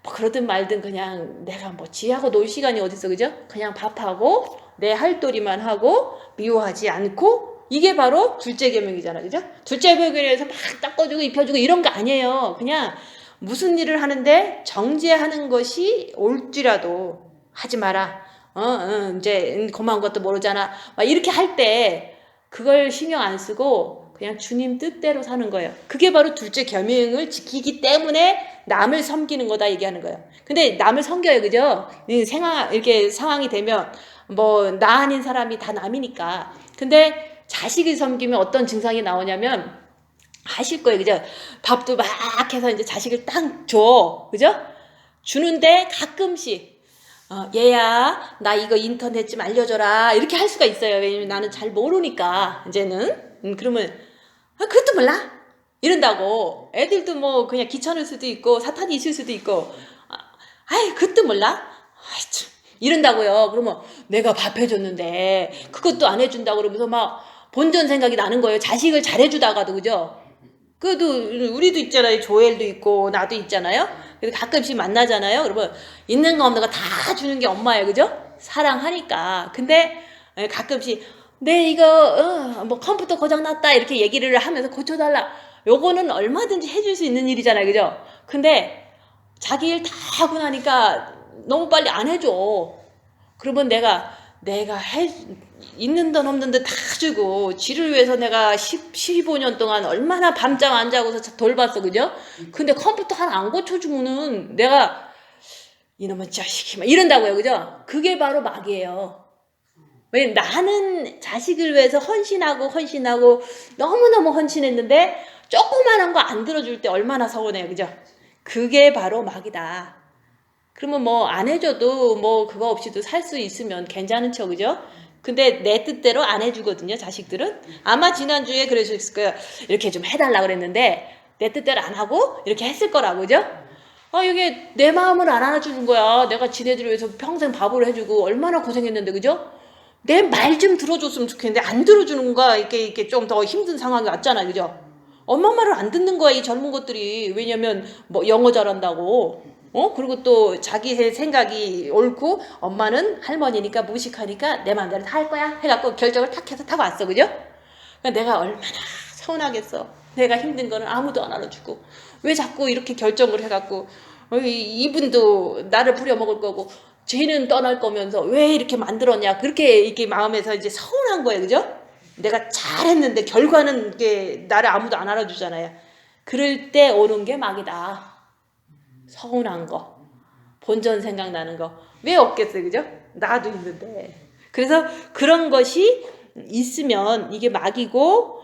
Speaker 2: 그러든 말든 그냥 내가 뭐 지하고 놀 시간이 어딨어. 그죠? 그냥 밥하고 내 할도리만 하고 미워하지 않고 이게 바로 둘째 계명이잖아. 그죠? 둘째 계명에서 막 닦아주고 입혀주고 이런 거 아니에요. 그냥 무슨 일을 하는데 정죄하는 것이 올지라도 하지 마라. 이제 고마운 것도 모르잖아. 막 이렇게 할 때 그걸 신경 안 쓰고 그냥 주님 뜻대로 사는 거예요. 그게 바로 둘째 계명을 지키기 때문에 남을 섬기는 거다 얘기하는 거예요. 근데 남을 섬겨요. 그죠? 이렇게 상황이 되면 나 아닌 사람이 다 남이니까. 근데 자식을 섬기면 어떤 증상이 나오냐면 하실 거예요. 그죠? 밥도 막 해서 이제 자식을 딱 줘. 그죠? 주는데 가끔씩 얘야 나 이거 인터넷 좀 알려줘라 이렇게 할 수가 있어요. 왜냐면 나는 잘 모르니까 이제는 그러면 그것도 몰라? 이런다고. 애들도 뭐 그냥 귀찮을 수도 있고 사탄이 있을 수도 있고 그것도 몰라? 참 이런다고요. 그러면 내가 밥 해줬는데 그것도 안 해준다고 그러면서 막 본전 생각이 나는 거예요. 자식을 잘해주다가도. 그죠? 그래도 우리도 있잖아요. 조엘도 있고 나도 있잖아요. 그래서 가끔씩 만나잖아요. 그러면 있는 거 없는 거 다 주는 게 엄마예요. 그죠? 사랑하니까. 근데 가끔씩 이거 컴퓨터 고장났다 이렇게 얘기를 하면서 고쳐달라. 요거는 얼마든지 해줄 수 있는 일이잖아요. 그죠? 근데 자기 일 다 하고 나니까 너무 빨리 안 해줘. 그러면 내가 있는 돈 없는 데 다 주고 쥐를 위해서 내가 15년 동안 얼마나 밤잠 안 자고서 돌봤어, 그죠? 근데 컴퓨터 하나 안 고쳐주면은 내가 이놈의 자식이 막 이런다고요, 그죠? 그게 바로 마귀예요. 왜냐면 나는 자식을 위해서 헌신하고 너무너무 헌신했는데 조그만한 거 안 들어줄 때 얼마나 서운해요, 그죠? 그게 바로 마귀다. 그러면 뭐 안 해줘도 뭐 그거 없이도 살 수 있으면 괜찮은 척, 그죠? 근데 내 뜻대로 안 해주거든요, 자식들은. 아마 지난주에 그러셨을 거예요. 이렇게 좀 해달라 그랬는데 내 뜻대로 안 하고 이렇게 했을 거라고, 그죠? 이게 내 마음을 안 알아주는 거야. 내가 지네들 위해서 평생 밥을 해주고 얼마나 고생했는데, 그죠? 내 말 좀 들어줬으면 좋겠는데 안 들어주는 거야. 이렇게 좀 더 힘든 상황이 왔잖아, 그죠? 엄마 말을 안 듣는 거야, 이 젊은 것들이. 왜냐면 뭐 영어 잘한다고. 그리고 또 자기 생각이 옳고 엄마는 할머니니까 무식하니까 내 마음대로 다 할 거야 해갖고 결정을 탁 해서 타고 왔어, 그죠? 그러니까 내가 얼마나 서운하겠어. 내가 힘든 거는 아무도 안 알아주고 왜 자꾸 이렇게 결정을 해갖고 이분도 나를 부려먹을 거고 쟤는 떠날 거면서 왜 이렇게 만들었냐, 그렇게 이렇게 마음에서 이제 서운한 거예요, 그죠? 내가 잘했는데 결과는 이게 나를 아무도 안 알아주잖아요. 그럴 때 오는 게 마귀다. 서운한 거, 본전 생각나는 거 왜 없겠어요, 그죠? 나도 있는데. 그래서 그런 것이 있으면 이게 마귀고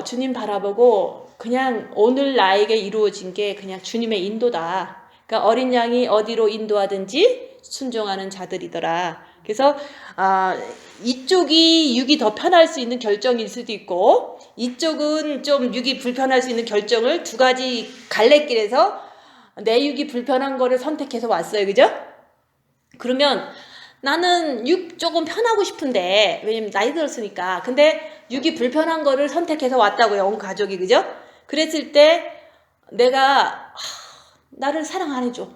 Speaker 2: 주님 바라보고 그냥 오늘 나에게 이루어진 게 그냥 주님의 인도다. 그러니까 어린 양이 어디로 인도하든지 순종하는 자들이더라. 그래서 이쪽이 육이 더 편할 수 있는 결정일 수도 있고 이쪽은 좀 육이 불편할 수 있는 결정을 두 가지 갈래길에서 내 육이 불편한 거를 선택해서 왔어요, 그죠? 그러면 나는 육 조금 편하고 싶은데, 왜냐면 나이 들었으니까. 근데 육이 불편한 거를 선택해서 왔다고요, 온 가족이, 그죠? 그랬을 때 내가 나를 사랑 안 해줘.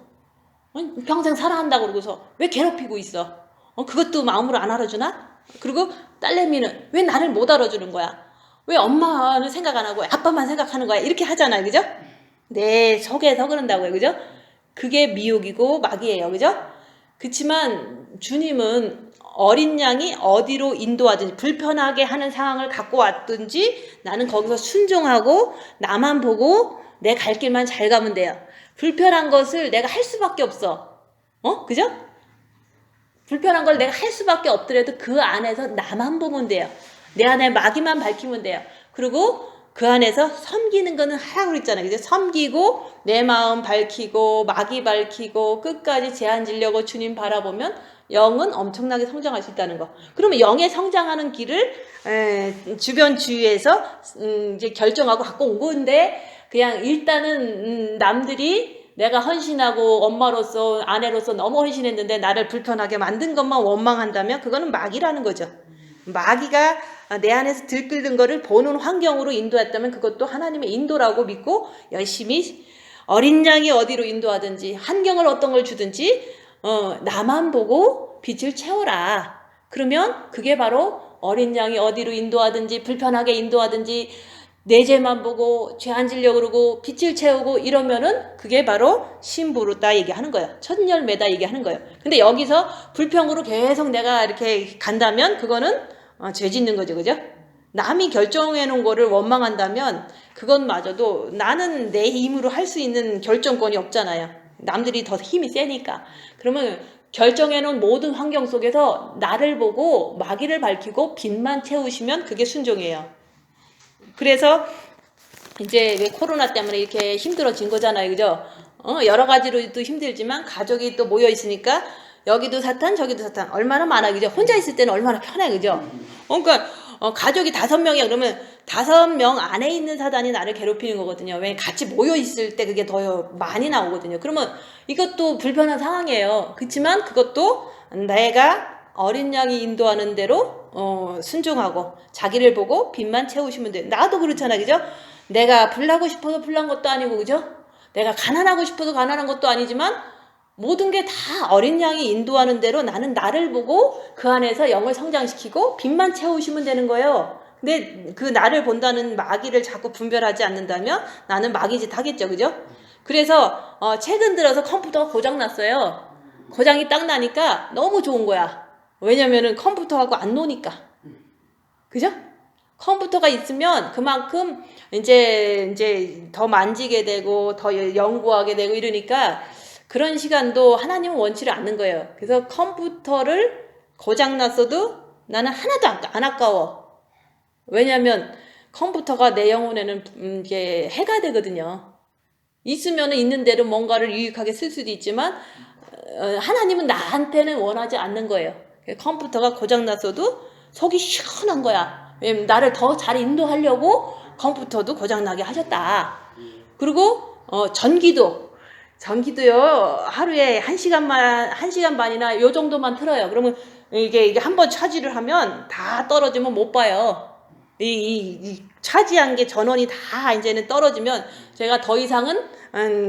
Speaker 2: 평생 사랑한다고 그러고서 왜 괴롭히고 있어? 그것도 마음으로 안 알아주나? 그리고 딸내미는 왜 나를 못 알아주는 거야? 왜 엄마는 생각 안 하고 아빠만 생각하는 거야? 이렇게 하잖아요, 그죠? 내 속에서 그런다고요, 그죠? 그게 미혹이고 마귀예요, 그죠? 그치만 주님은 어린 양이 어디로 인도하든지 불편하게 하는 상황을 갖고 왔든지 나는 거기서 순종하고 나만 보고 내 갈 길만 잘 가면 돼요. 불편한 것을 내가 할 수밖에 없어. 그죠? 불편한 걸 내가 할 수밖에 없더라도 그 안에서 나만 보면 돼요. 내 안에 마귀만 밝히면 돼요. 그리고 그 안에서 섬기는 거는 하라고 그랬잖아요. 그죠? 섬기고 내 마음 밝히고 마귀 밝히고 끝까지 제한 지려고 주님 바라보면 영은 엄청나게 성장할 수 있다는 거. 그러면 영의 성장하는 길을 주변 주위에서 이제 결정하고 갖고 온 건데 그냥 일단은 남들이 내가 헌신하고 엄마로서 아내로서 너무 헌신했는데 나를 불편하게 만든 것만 원망한다면 그거는 마귀라는 거죠. 마귀가 내 안에서 들끓는 거를 보는 환경으로 인도했다면 그것도 하나님의 인도라고 믿고 열심히 어린 양이 어디로 인도하든지 환경을 어떤 걸 주든지 나만 보고 빛을 채워라. 그러면 그게 바로 어린 양이 어디로 인도하든지 불편하게 인도하든지 내 죄만 보고 죄 안 지려고 그러고 빛을 채우고 이러면은 그게 바로 신부르다 얘기하는 거예요. 첫 열매다 얘기하는 거예요. 근데 여기서 불평으로 계속 내가 이렇게 간다면 그거는 죄 짓는 거죠, 그죠? 남이 결정해 놓은 거를 원망한다면 그것마저도 나는 내 힘으로 할 수 있는 결정권이 없잖아요. 남들이 더 힘이 세니까. 그러면 결정해 놓은 모든 환경 속에서 나를 보고 마귀를 밝히고 빛만 채우시면 그게 순종이에요. 그래서 이제 왜 코로나 때문에 이렇게 힘들어진 거잖아요, 그죠? 여러 가지로도 힘들지만 가족이 또 모여 있으니까 여기도 사탄 저기도 사탄 얼마나 많아, 그죠? 혼자 있을 때는 얼마나 편해, 그죠? 그러니까 가족이 5명이야 그러면 5명 안에 있는 사단이 나를 괴롭히는 거거든요. 왜 같이 모여 있을 때 그게 더 많이 나오거든요. 그러면 이것도 불편한 상황이에요. 그렇지만 그것도 내가 어린 양이 인도하는 대로 순종하고 자기를 보고 빛만 채우시면 돼요. 나도 그렇잖아, 그죠? 내가 불나고 싶어서 불난 것도 아니고, 그죠? 내가 가난하고 싶어서 가난한 것도 아니지만 모든 게 다 어린 양이 인도하는 대로 나는 나를 보고 그 안에서 영을 성장시키고 빛만 채우시면 되는 거예요. 근데 그 나를 본다는 마귀를 자꾸 분별하지 않는다면 나는 마귀짓 하겠죠, 그죠? 그래서 최근 들어서 컴퓨터가 고장났어요. 고장이 딱 나니까 너무 좋은 거야. 왜냐면은 컴퓨터하고 안 노니까. 그죠? 컴퓨터가 있으면 그만큼 이제 더 만지게 되고 더 연구하게 되고 이러니까 그런 시간도 하나님은 원치를 않는 거예요. 그래서 컴퓨터를 고장났어도 나는 하나도 안 아까워. 왜냐면 컴퓨터가 내 영혼에는 이게 해가 되거든요. 있으면 있는 대로 뭔가를 유익하게 쓸 수도 있지만 하나님은 나한테는 원하지 않는 거예요. 컴퓨터가 고장났어도 속이 시원한 거야. 왜냐면 나를 더 잘 인도하려고 컴퓨터도 고장나게 하셨다. 그리고 전기도요 하루에 1시간 반이나 요 정도만 틀어요. 그러면 이게 한번 차지를 하면 다 떨어지면 못 봐요. 이 차지한 게 전원이 다 이제는 떨어지면 제가 더 이상은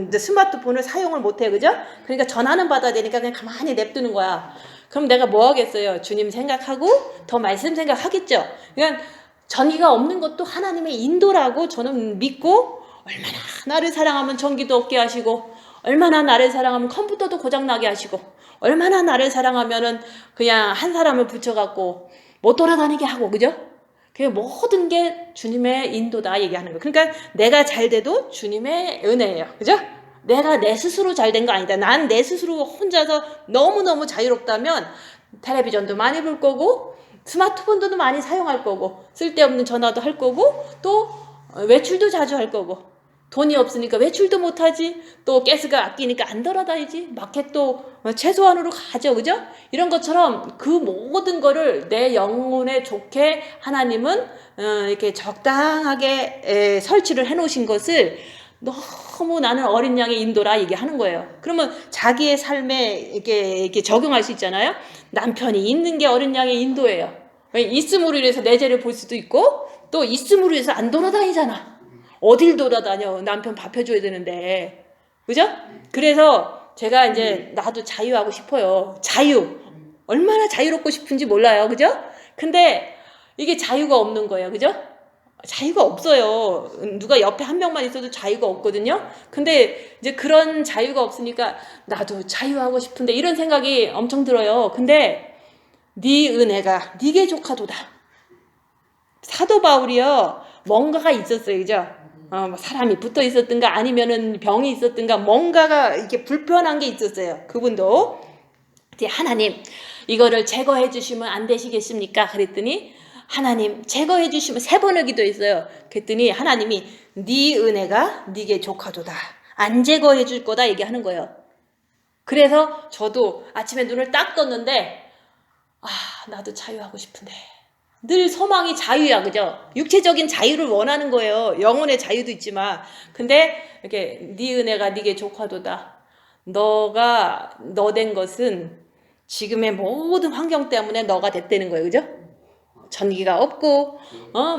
Speaker 2: 이제 스마트폰을 사용을 못 해요. 그죠? 그러니까 전화는 받아야 되니까 그냥 가만히 냅두는 거야. 그럼 내가 뭐 하겠어요? 주님 생각하고 더 말씀 생각하겠죠. 그냥 전기가 없는 것도 하나님의 인도라고 저는 믿고, 얼마나 나를 사랑하면 전기도 없게 하시고, 얼마나 나를 사랑하면 컴퓨터도 고장나게 하시고, 얼마나 나를 사랑하면은 그냥 한 사람을 붙여갖고 못 돌아다니게 하고, 그죠? 그 모든 게 주님의 인도다 얘기하는 거예요. 그러니까 내가 잘 돼도 주님의 은혜예요. 그죠? 내가 내 스스로 잘 된 거 아니다. 난 내 스스로 혼자서 너무너무 자유롭다면 텔레비전도 많이 볼 거고, 스마트폰도 많이 사용할 거고, 쓸데없는 전화도 할 거고, 또 외출도 자주 할 거고, 돈이 없으니까 외출도 못하지, 또 가스가 아끼니까 안 돌아다니지, 마켓도 최소한으로 가죠. 그죠? 이런 것처럼 그 모든 거를 내 영혼에 좋게 하나님은 이렇게 적당하게 설치를 해 놓으신 것을 너무 나는 어린 양의 인도라 얘기하는 거예요. 그러면 자기의 삶에 이렇게 적용할 수 있잖아요. 남편이 있는 게 어린 양의 인도예요. 있음으로 인해서 내 죄를 볼 수도 있고, 또 있음으로 인해서 안 돌아다니잖아. 어딜 돌아다녀. 남편 밥 해줘야 되는데. 그죠? 그래서 제가 이제 나도 자유하고 싶어요. 자유. 얼마나 자유롭고 싶은지 몰라요. 그죠? 근데 이게 자유가 없는 거예요. 그죠? 자유가 없어요. 누가 옆에 한 명만 있어도 자유가 없거든요. 근데 이제 그런 자유가 없으니까 나도 자유하고 싶은데 이런 생각이 엄청 들어요. 근데 네 은혜가 네게 족하도다. 사도 바울이요, 뭔가가 있었어요. 그죠? 사람이 붙어 있었든가 아니면은 병이 있었든가 뭔가가 이렇게 불편한 게 있었어요. 그분도 이제 하나님 이거를 제거해 주시면 안 되시겠습니까? 그랬더니 하나님 제거해 주시면 3번을 기도했어요. 그랬더니 하나님이 네 은혜가 네게 족하도다. 안 제거해 줄 거다 얘기하는 거예요. 그래서 저도 아침에 눈을 딱 떴는데 나도 자유하고 싶은데. 늘 소망이 자유야. 그죠? 육체적인 자유를 원하는 거예요. 영혼의 자유도 있지만. 근데 이렇게 네 은혜가 네게 족하도다. 너가 너 된 것은 지금의 모든 환경 때문에 너가 됐다는 거예요. 그죠? 전기가 없고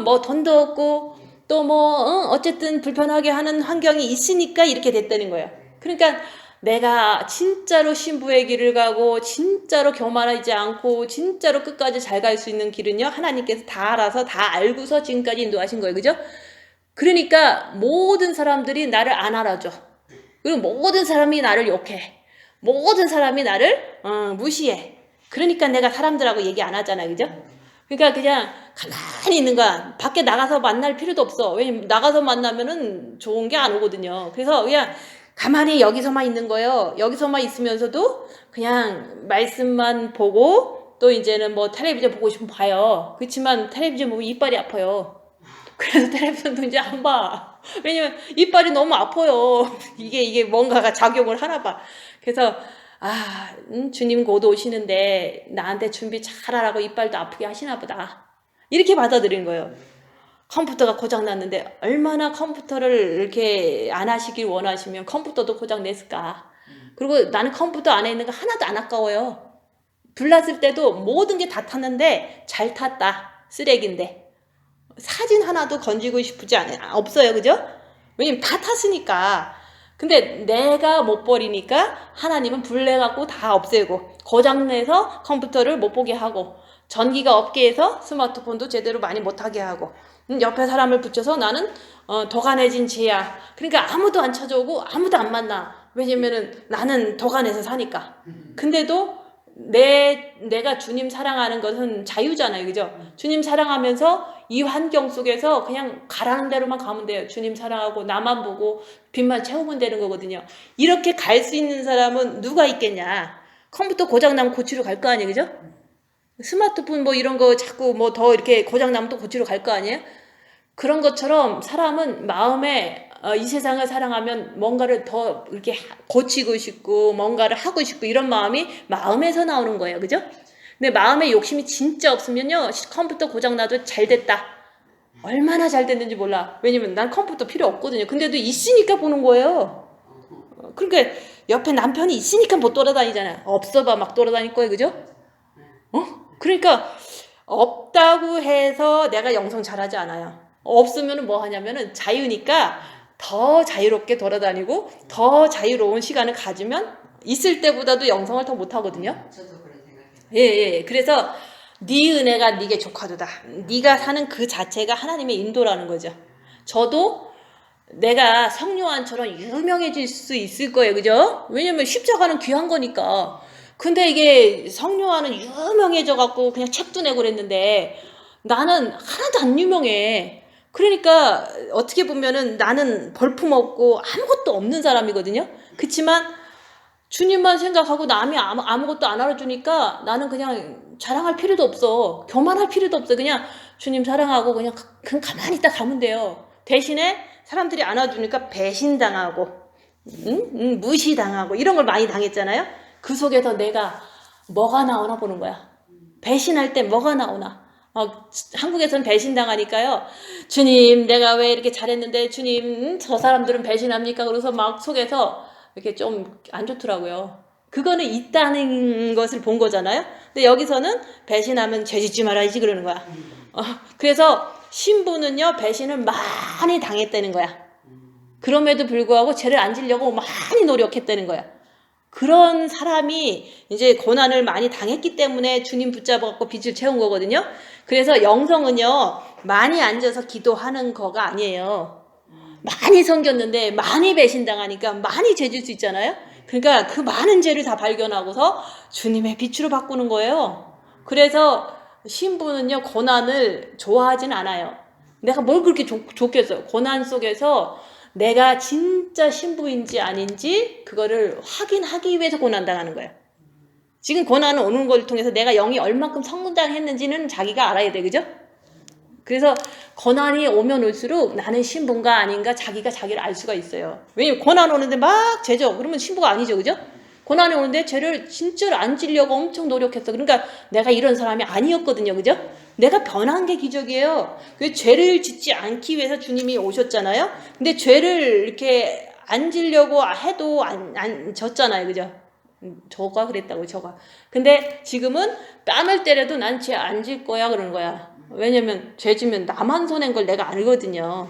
Speaker 2: 뭐 돈도 없고 또 뭐 어쨌든 불편하게 하는 환경이 있으니까 이렇게 됐다는 거예요. 그러니까 내가 진짜로 신부의 길을 가고 진짜로 교만하지 않고 진짜로 끝까지 잘 갈 수 있는 길은요, 하나님께서 다 알아서 다 알고서 지금까지 인도하신 거예요. 그죠? 그러니까 모든 사람들이 나를 안 알아줘. 그리고 모든 사람이 나를 욕해. 모든 사람이 나를 무시해. 그러니까 내가 사람들하고 얘기 안 하잖아요. 그죠? 그러니까 그냥 가만히 있는 거야. 밖에 나가서 만날 필요도 없어. 왜냐면 나가서 만나면은 좋은 게 안 오거든요. 그래서 그냥 가만히 여기서만 있는 거예요. 여기서만 있으면서도 그냥 말씀만 보고, 또 이제는 뭐 텔레비전 보고 싶으면 봐요. 그렇지만 텔레비전 보면 이빨이 아파요. 그래서 텔레비전도 이제 안 봐. 왜냐면 이빨이 너무 아파요. 이게 뭔가가 작용을 하나 봐. 그래서 주님 곧 오시는데 나한테 준비 잘하라고 이빨도 아프게 하시나 보다. 이렇게 받아들인 거예요. 컴퓨터가 고장났는데 얼마나 컴퓨터를 이렇게 안 하시길 원하시면 컴퓨터도 고장냈을까. 그리고 나는 컴퓨터 안에 있는 거 하나도 안 아까워요. 불났을 때도 모든 게 다 탔는데 잘 탔다. 쓰레기인데. 사진 하나도 건지고 싶지 없어요. 그죠? 왜냐면 다 탔으니까. 근데 내가 못 버리니까 하나님은 불내갖고 다 없애고, 고장내서 컴퓨터를 못 보게 하고, 전기가 없게 해서 스마트폰도 제대로 많이 못하게 하고, 옆에 사람을 붙여서 나는 도가내진 죄야. 그러니까 아무도 안 찾아오고 아무도 안 만나. 왜냐면은 나는 도가내서 사니까. 근데도 내가 주님 사랑하는 것은 자유잖아요. 그죠? 주님 사랑하면서 이 환경 속에서 그냥 가라는 대로만 가면 돼요. 주님 사랑하고 나만 보고 빚만 채우면 되는 거거든요. 이렇게 갈 수 있는 사람은 누가 있겠냐? 컴퓨터 고장나면 고치러 갈 거 아니에요. 그죠? 스마트폰 뭐 이런 거 자꾸 뭐 더 이렇게 고장나면 또 고치러 갈 거 아니에요? 그런 것처럼 사람은 마음에 이 세상을 사랑하면 뭔가를 더 이렇게 고치고 싶고 뭔가를 하고 싶고 이런 마음이 마음에서 나오는 거예요. 그죠? 근데 마음에 욕심이 진짜 없으면요. 컴퓨터 고장나도 잘 됐다. 얼마나 잘 됐는지 몰라. 왜냐면 난 컴퓨터 필요 없거든요. 근데도 있으니까 보는 거예요. 그러니까 옆에 남편이 있으니까 못 돌아다니잖아요. 없어봐 막 돌아다닐 거예요. 그죠? 그러니까 없다고 해서 내가 영성 잘하지 않아요. 없으면 뭐 하냐면은 자유니까 더 자유롭게 돌아다니고 더 자유로운 시간을 가지면 있을 때보다도 영성을 더 못하거든요.
Speaker 3: 저도 그런 생각해요.
Speaker 2: 예. 그래서 네 은혜가 네게 족하도다. 네가 사는 그 자체가 하나님의 인도라는 거죠. 저도 내가 성요한처럼 유명해질 수 있을 거예요. 그죠? 왜냐면 십자가는 귀한 거니까. 근데 이게 성요한은 유명해져 갖고 그냥 책도 내고 그랬는데 나는 하나도 안 유명해. 그러니까 어떻게 보면은 나는 벌품 없고 아무것도 없는 사람이거든요. 그치만 주님만 생각하고 남이 아무것도 안 알아주니까 나는 그냥 자랑할 필요도 없어. 교만할 필요도 없어. 그냥 주님 사랑하고 그냥 가만히 있다 가면 돼요. 대신에 사람들이 안아주니까 배신당하고 무시당하고 이런 걸 많이 당했잖아요. 그 속에서 내가 뭐가 나오나 보는 거야. 배신할 때 뭐가 나오나. 한국에서는 배신당하니까요. 주님 내가 왜 이렇게 잘했는데 주님 저 사람들은 배신합니까? 그래서 막 속에서 이렇게 좀 안 좋더라고요. 그거는 있다는 것을 본 거잖아요. 근데 여기서는 배신하면 죄짓지 말아야지 그러는 거야. 그래서 신부는요 배신을 많이 당했다는 거야. 그럼에도 불구하고 죄를 안 지려고 많이 노력했다는 거야. 그런 사람이 이제 고난을 많이 당했기 때문에 주님 붙잡아갖고 빚을 채운 거거든요. 그래서 영성은요 많이 앉아서 기도하는 거가 아니에요. 많이 섬겼는데 많이 배신당하니까 많이 죄질 수 있잖아요. 그러니까 그 많은 죄를 다 발견하고서 주님의 빛으로 바꾸는 거예요. 그래서 신부는요 고난을 좋아하진 않아요. 내가 뭘 그렇게 좋겠어요. 고난 속에서 내가 진짜 신부인지 아닌지 그거를 확인하기 위해서 고난당하는 거예요. 지금 고난은 오는 걸 통해서 내가 영이 얼만큼 성장했는지는 자기가 알아야 돼. 그죠? 그래서 고난이 오면 올수록 나는 신부인가 아닌가 자기가 자기를 알 수가 있어요. 왜냐면 고난 오는데 막 죄죠. 그러면 신부가 아니죠. 그죠? 고난이 오는데 죄를 진짜로 안 지려고 엄청 노력했어. 그러니까 내가 이런 사람이 아니었거든요. 그죠? 내가 변한 게 기적이에요. 그 죄를 짓지 않기 위해서 주님이 오셨잖아요. 근데 죄를 이렇게 안 지려고 해도 안 졌잖아요. 그죠? 저가 그랬다고 저가. 근데 지금은 뺨을 때려도 난 죄 안 질 거야 그러는 거야. 왜냐면 죄 지면 나만 손해인 걸 내가 알거든요.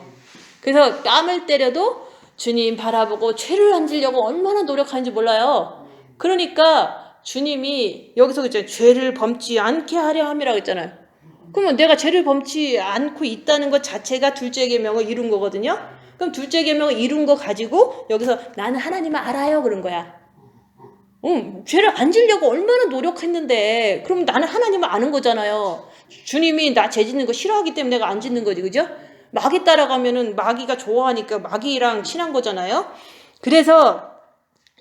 Speaker 2: 그래서 뺨을 때려도 주님 바라보고 죄를 안 지려고 얼마나 노력하는지 몰라요. 그러니까 주님이 여기서 그랬잖아요. 죄를 범치 않게 하려 함이라고 했잖아요. 그러면 내가 죄를 범치 않고 있다는 것 자체가 둘째 계명을 이룬 거거든요. 그럼 둘째 계명을 이룬 거 가지고 여기서 나는 하나님을 알아요 그런 거야. 죄를 안 지려고 얼마나 노력했는데 그럼 나는 하나님을 아는 거잖아요. 주님이 나 죄 짓는 거 싫어하기 때문에 내가 안 짓는 거지. 그죠? 마귀 따라가면은 마귀가 좋아하니까 마귀랑 친한 거잖아요. 그래서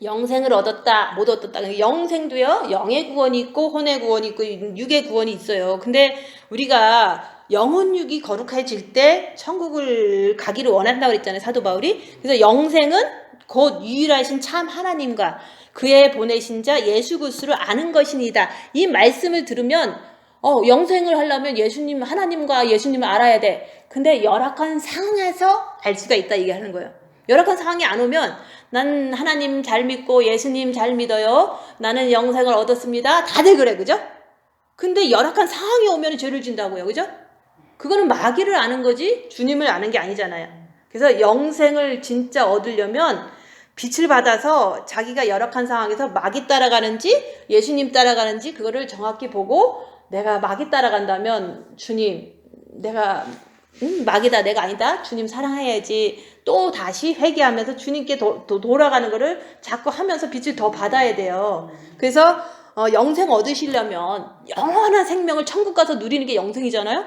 Speaker 2: 영생을 얻었다 못 얻었다. 영생도요 영의 구원이 있고 혼의 구원이 있고 육의 구원이 있어요. 근데 우리가 영혼육이 거룩해질 때 천국을 가기를 원한다고 그랬잖아요 사도 바울이. 그래서 영생은 곧 유일하신 참 하나님과 그의 보내신 자 예수 그리스도를 아는 것이니다. 이 말씀을 들으면 영생을 하려면 예수님 하나님과 예수님을 알아야 돼. 근데 열악한 상황에서 알 수가 있다 얘기하는 거예요. 열악한 상황이 안 오면 난 하나님 잘 믿고 예수님 잘 믿어요. 나는 영생을 얻었습니다. 다들 그래. 그죠? 근데 열악한 상황이 오면 죄를 진다고요. 그죠? 그거는 마귀를 아는 거지 주님을 아는 게 아니잖아요. 그래서 영생을 진짜 얻으려면 빛을 받아서 자기가 열악한 상황에서 마귀 따라가는지 예수님 따라가는지 그거를 정확히 보고 내가 마귀 따라간다면 주님 내가 마귀다 내가 아니다 주님 사랑해야지 또 다시 회개하면서 주님께 돌아가는 거를 자꾸 하면서 빛을 더 받아야 돼요. 그래서 영생 얻으시려면 영원한 생명을 천국 가서 누리는 게 영생이잖아요.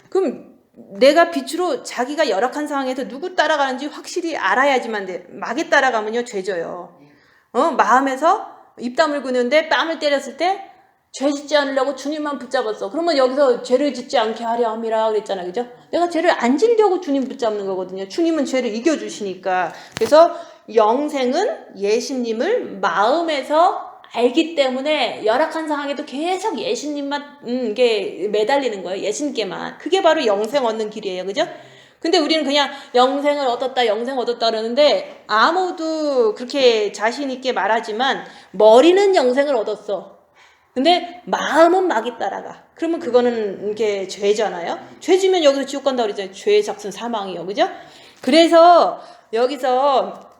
Speaker 2: 그럼 내가 빛으로 자기가 열악한 상황에서 누구 따라가는지 확실히 알아야지만 돼. 마귀 따라가면요 죄져요. 마음에서 입 다물고 있는데 뺨을 때렸을 때 죄 짓지 않으려고 주님만 붙잡았어. 그러면 여기서 죄를 짓지 않게 하려 함이라 그랬잖아요. 그죠? 내가 죄를 안 지려고 주님 붙잡는 거거든요. 주님은 죄를 이겨주시니까. 그래서 영생은 예수님을 마음에서 알기 때문에 열악한 상황에도 계속 예수님만 이게 매달리는 거예요. 예수님께만. 그게 바로 영생 얻는 길이에요. 그죠? 근데 우리는 그냥 영생을 얻었다 그러는데 아무도 그렇게 자신 있게 말하지만 머리는 영생을 얻었어. 근데 마음은 마귀 따라가. 그러면 그거는 이게 죄잖아요. 죄지면 여기서 지옥 간다고 그러잖아요. 죄의 삭은 사망이요. 그죠? 그래서 여기서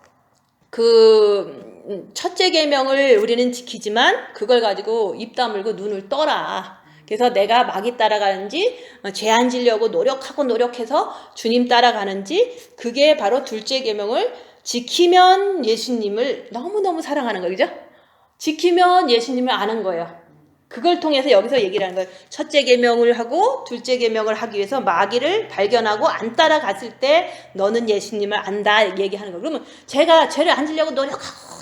Speaker 2: 그 첫째 계명을 우리는 지키지만 그걸 가지고 입 다물고 눈을 떠라. 그래서 내가 마귀 따라가는지 죄 안 지려고 노력해서 주님 따라가는지 그게 바로 둘째 계명을 지키면 예수님을 너무너무 사랑하는 거예요. 그죠? 지키면 예수님을 아는 거예요. 그걸 통해서 여기서 얘기를 하는 거예요. 첫째 계명을 하고 둘째 계명을 하기 위해서 마귀를 발견하고 안 따라갔을 때 너는 예수님을 안다 얘기하는 거예요. 그러면 제가 죄를 안 지려고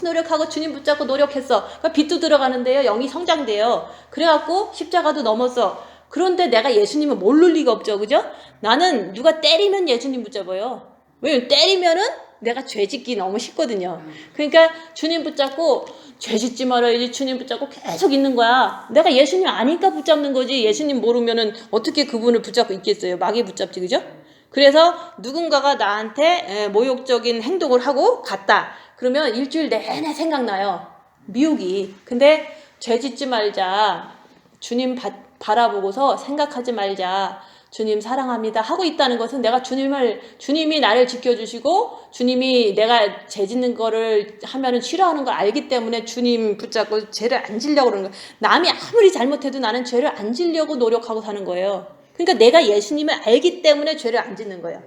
Speaker 2: 노력하고 주님 붙잡고 노력했어. 그러니까 빛도 들어가는데요. 영이 성장돼요. 그래갖고 십자가도 넘었어. 그런데 내가 예수님을 모를 리가 없죠. 그죠? 나는 누가 때리면 예수님 붙잡아요. 왜냐면 때리면은 내가 죄 짓기 너무 쉽거든요. 그러니까 주님 붙잡고 죄 짓지 말아야지 주님 붙잡고 계속 있는 거야. 내가 예수님 아니까 붙잡는 거지. 예수님 모르면은 어떻게 그분을 붙잡고 있겠어요. 마귀 붙잡지. 그죠? 그래서 누군가가 나한테 모욕적인 행동을 하고 갔다. 그러면 일주일 내내 생각나요. 미혹이. 근데 죄 짓지 말자. 주님 바라보고서 생각하지 말자. 주님 사랑합니다 하고 있다는 것은 내가 주님이 나를 지켜주시고 주님이 내가 죄 짓는 거를 하면은 싫어하는 걸 알기 때문에 주님 붙잡고 죄를 안 지려고 그러는 거예요. 남이 아무리 잘못해도 나는 죄를 안 지려고 노력하고 사는 거예요. 그러니까 내가 예수님을 알기 때문에 죄를 안 짓는 거예요.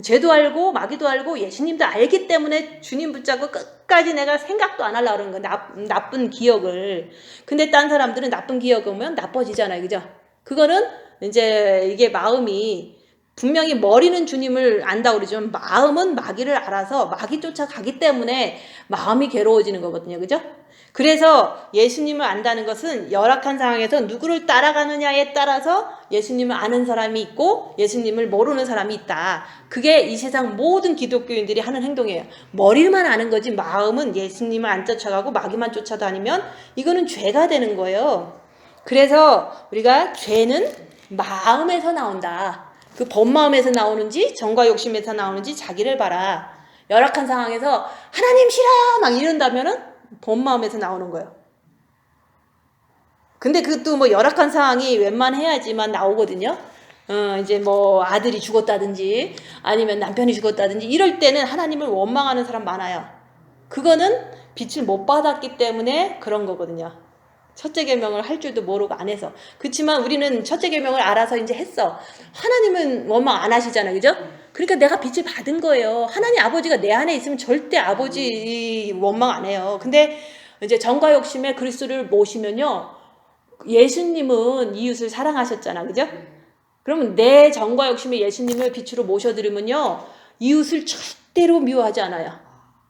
Speaker 2: 죄도 알고 마귀도 알고 예수님도 알기 때문에 주님 붙잡고 끝까지 내가 생각도 안 하려고 그러는 거예요. 나쁜 기억을. 근데 딴 사람들은 나쁜 기억 오면 나빠지잖아요. 그죠? 그거는 이제 이게 마음이 분명히 머리는 주님을 안다고 그러지만 마음은 마귀를 알아서 마귀 쫓아가기 때문에 마음이 괴로워지는 거거든요. 그죠? 그래서 예수님을 안다는 것은 열악한 상황에서 누구를 따라가느냐에 따라서 예수님을 아는 사람이 있고 예수님을 모르는 사람이 있다. 그게 이 세상 모든 기독교인들이 하는 행동이에요. 머리만 아는 거지 마음은 예수님을 안 쫓아가고 마귀만 쫓아다니면 이거는 죄가 되는 거예요. 그래서 우리가 죄는 마음에서 나온다. 그 본마음에서 나오는지 정과 욕심에서 나오는지 자기를 봐라. 열악한 상황에서 하나님 싫어 막 이런다면은 본마음에서 나오는 거예요. 근데 그것도 뭐 열악한 상황이 웬만해야지만 나오거든요. 이제 뭐 아들이 죽었다든지 아니면 남편이 죽었다든지 이럴 때는 하나님을 원망하는 사람 많아요. 그거는 빛을 못 받았기 때문에 그런 거거든요. 첫째 계명을 할 줄도 모르고 안 해서. 그렇지만 우리는 첫째 계명을 알아서 이제 했어. 하나님은 원망 안 하시잖아요. 그죠? 그러니까 내가 빛을 받은 거예요. 하나님 아버지가 내 안에 있으면 절대 아버지 원망 안 해요. 근데 이제 정과 욕심에 그리스도를 모시면요. 예수님은 이웃을 사랑하셨잖아. 그죠? 그러면 내 정과 욕심에 예수님을 빛으로 모셔드리면요. 이웃을 절대로 미워하지 않아요.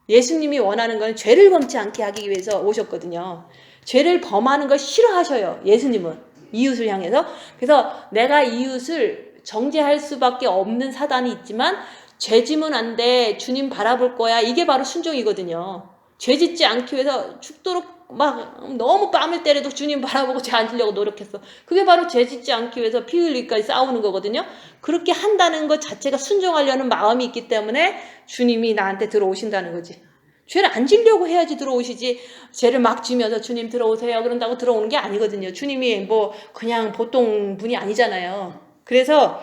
Speaker 2: 예수님이 원하는 건 죄를 범치 않게 하기 위해서 오셨거든요. 죄를 범하는 걸 싫어하셔요. 예수님은 이웃을 향해서. 그래서 내가 이웃을 정죄할 수밖에 없는 사단이 있지만 죄 지면 안 돼. 주님 바라볼 거야. 이게 바로 순종이거든요. 죄 짓지 않기 위해서 죽도록 막 너무 뺨을 때려도 주님 바라보고 죄 안 지려고 노력했어. 그게 바로 죄 짓지 않기 위해서 피 흘리기까지 싸우는 거거든요. 그렇게 한다는 것 자체가 순종하려는 마음이 있기 때문에 주님이 나한테 들어오신다는 거지. 죄를 안 지려고 해야지 들어오시지. 죄를 막 지면서 주님 들어오세요 그런다고 들어오는 게 아니거든요. 주님이 뭐 그냥 보통 분이 아니잖아요. 그래서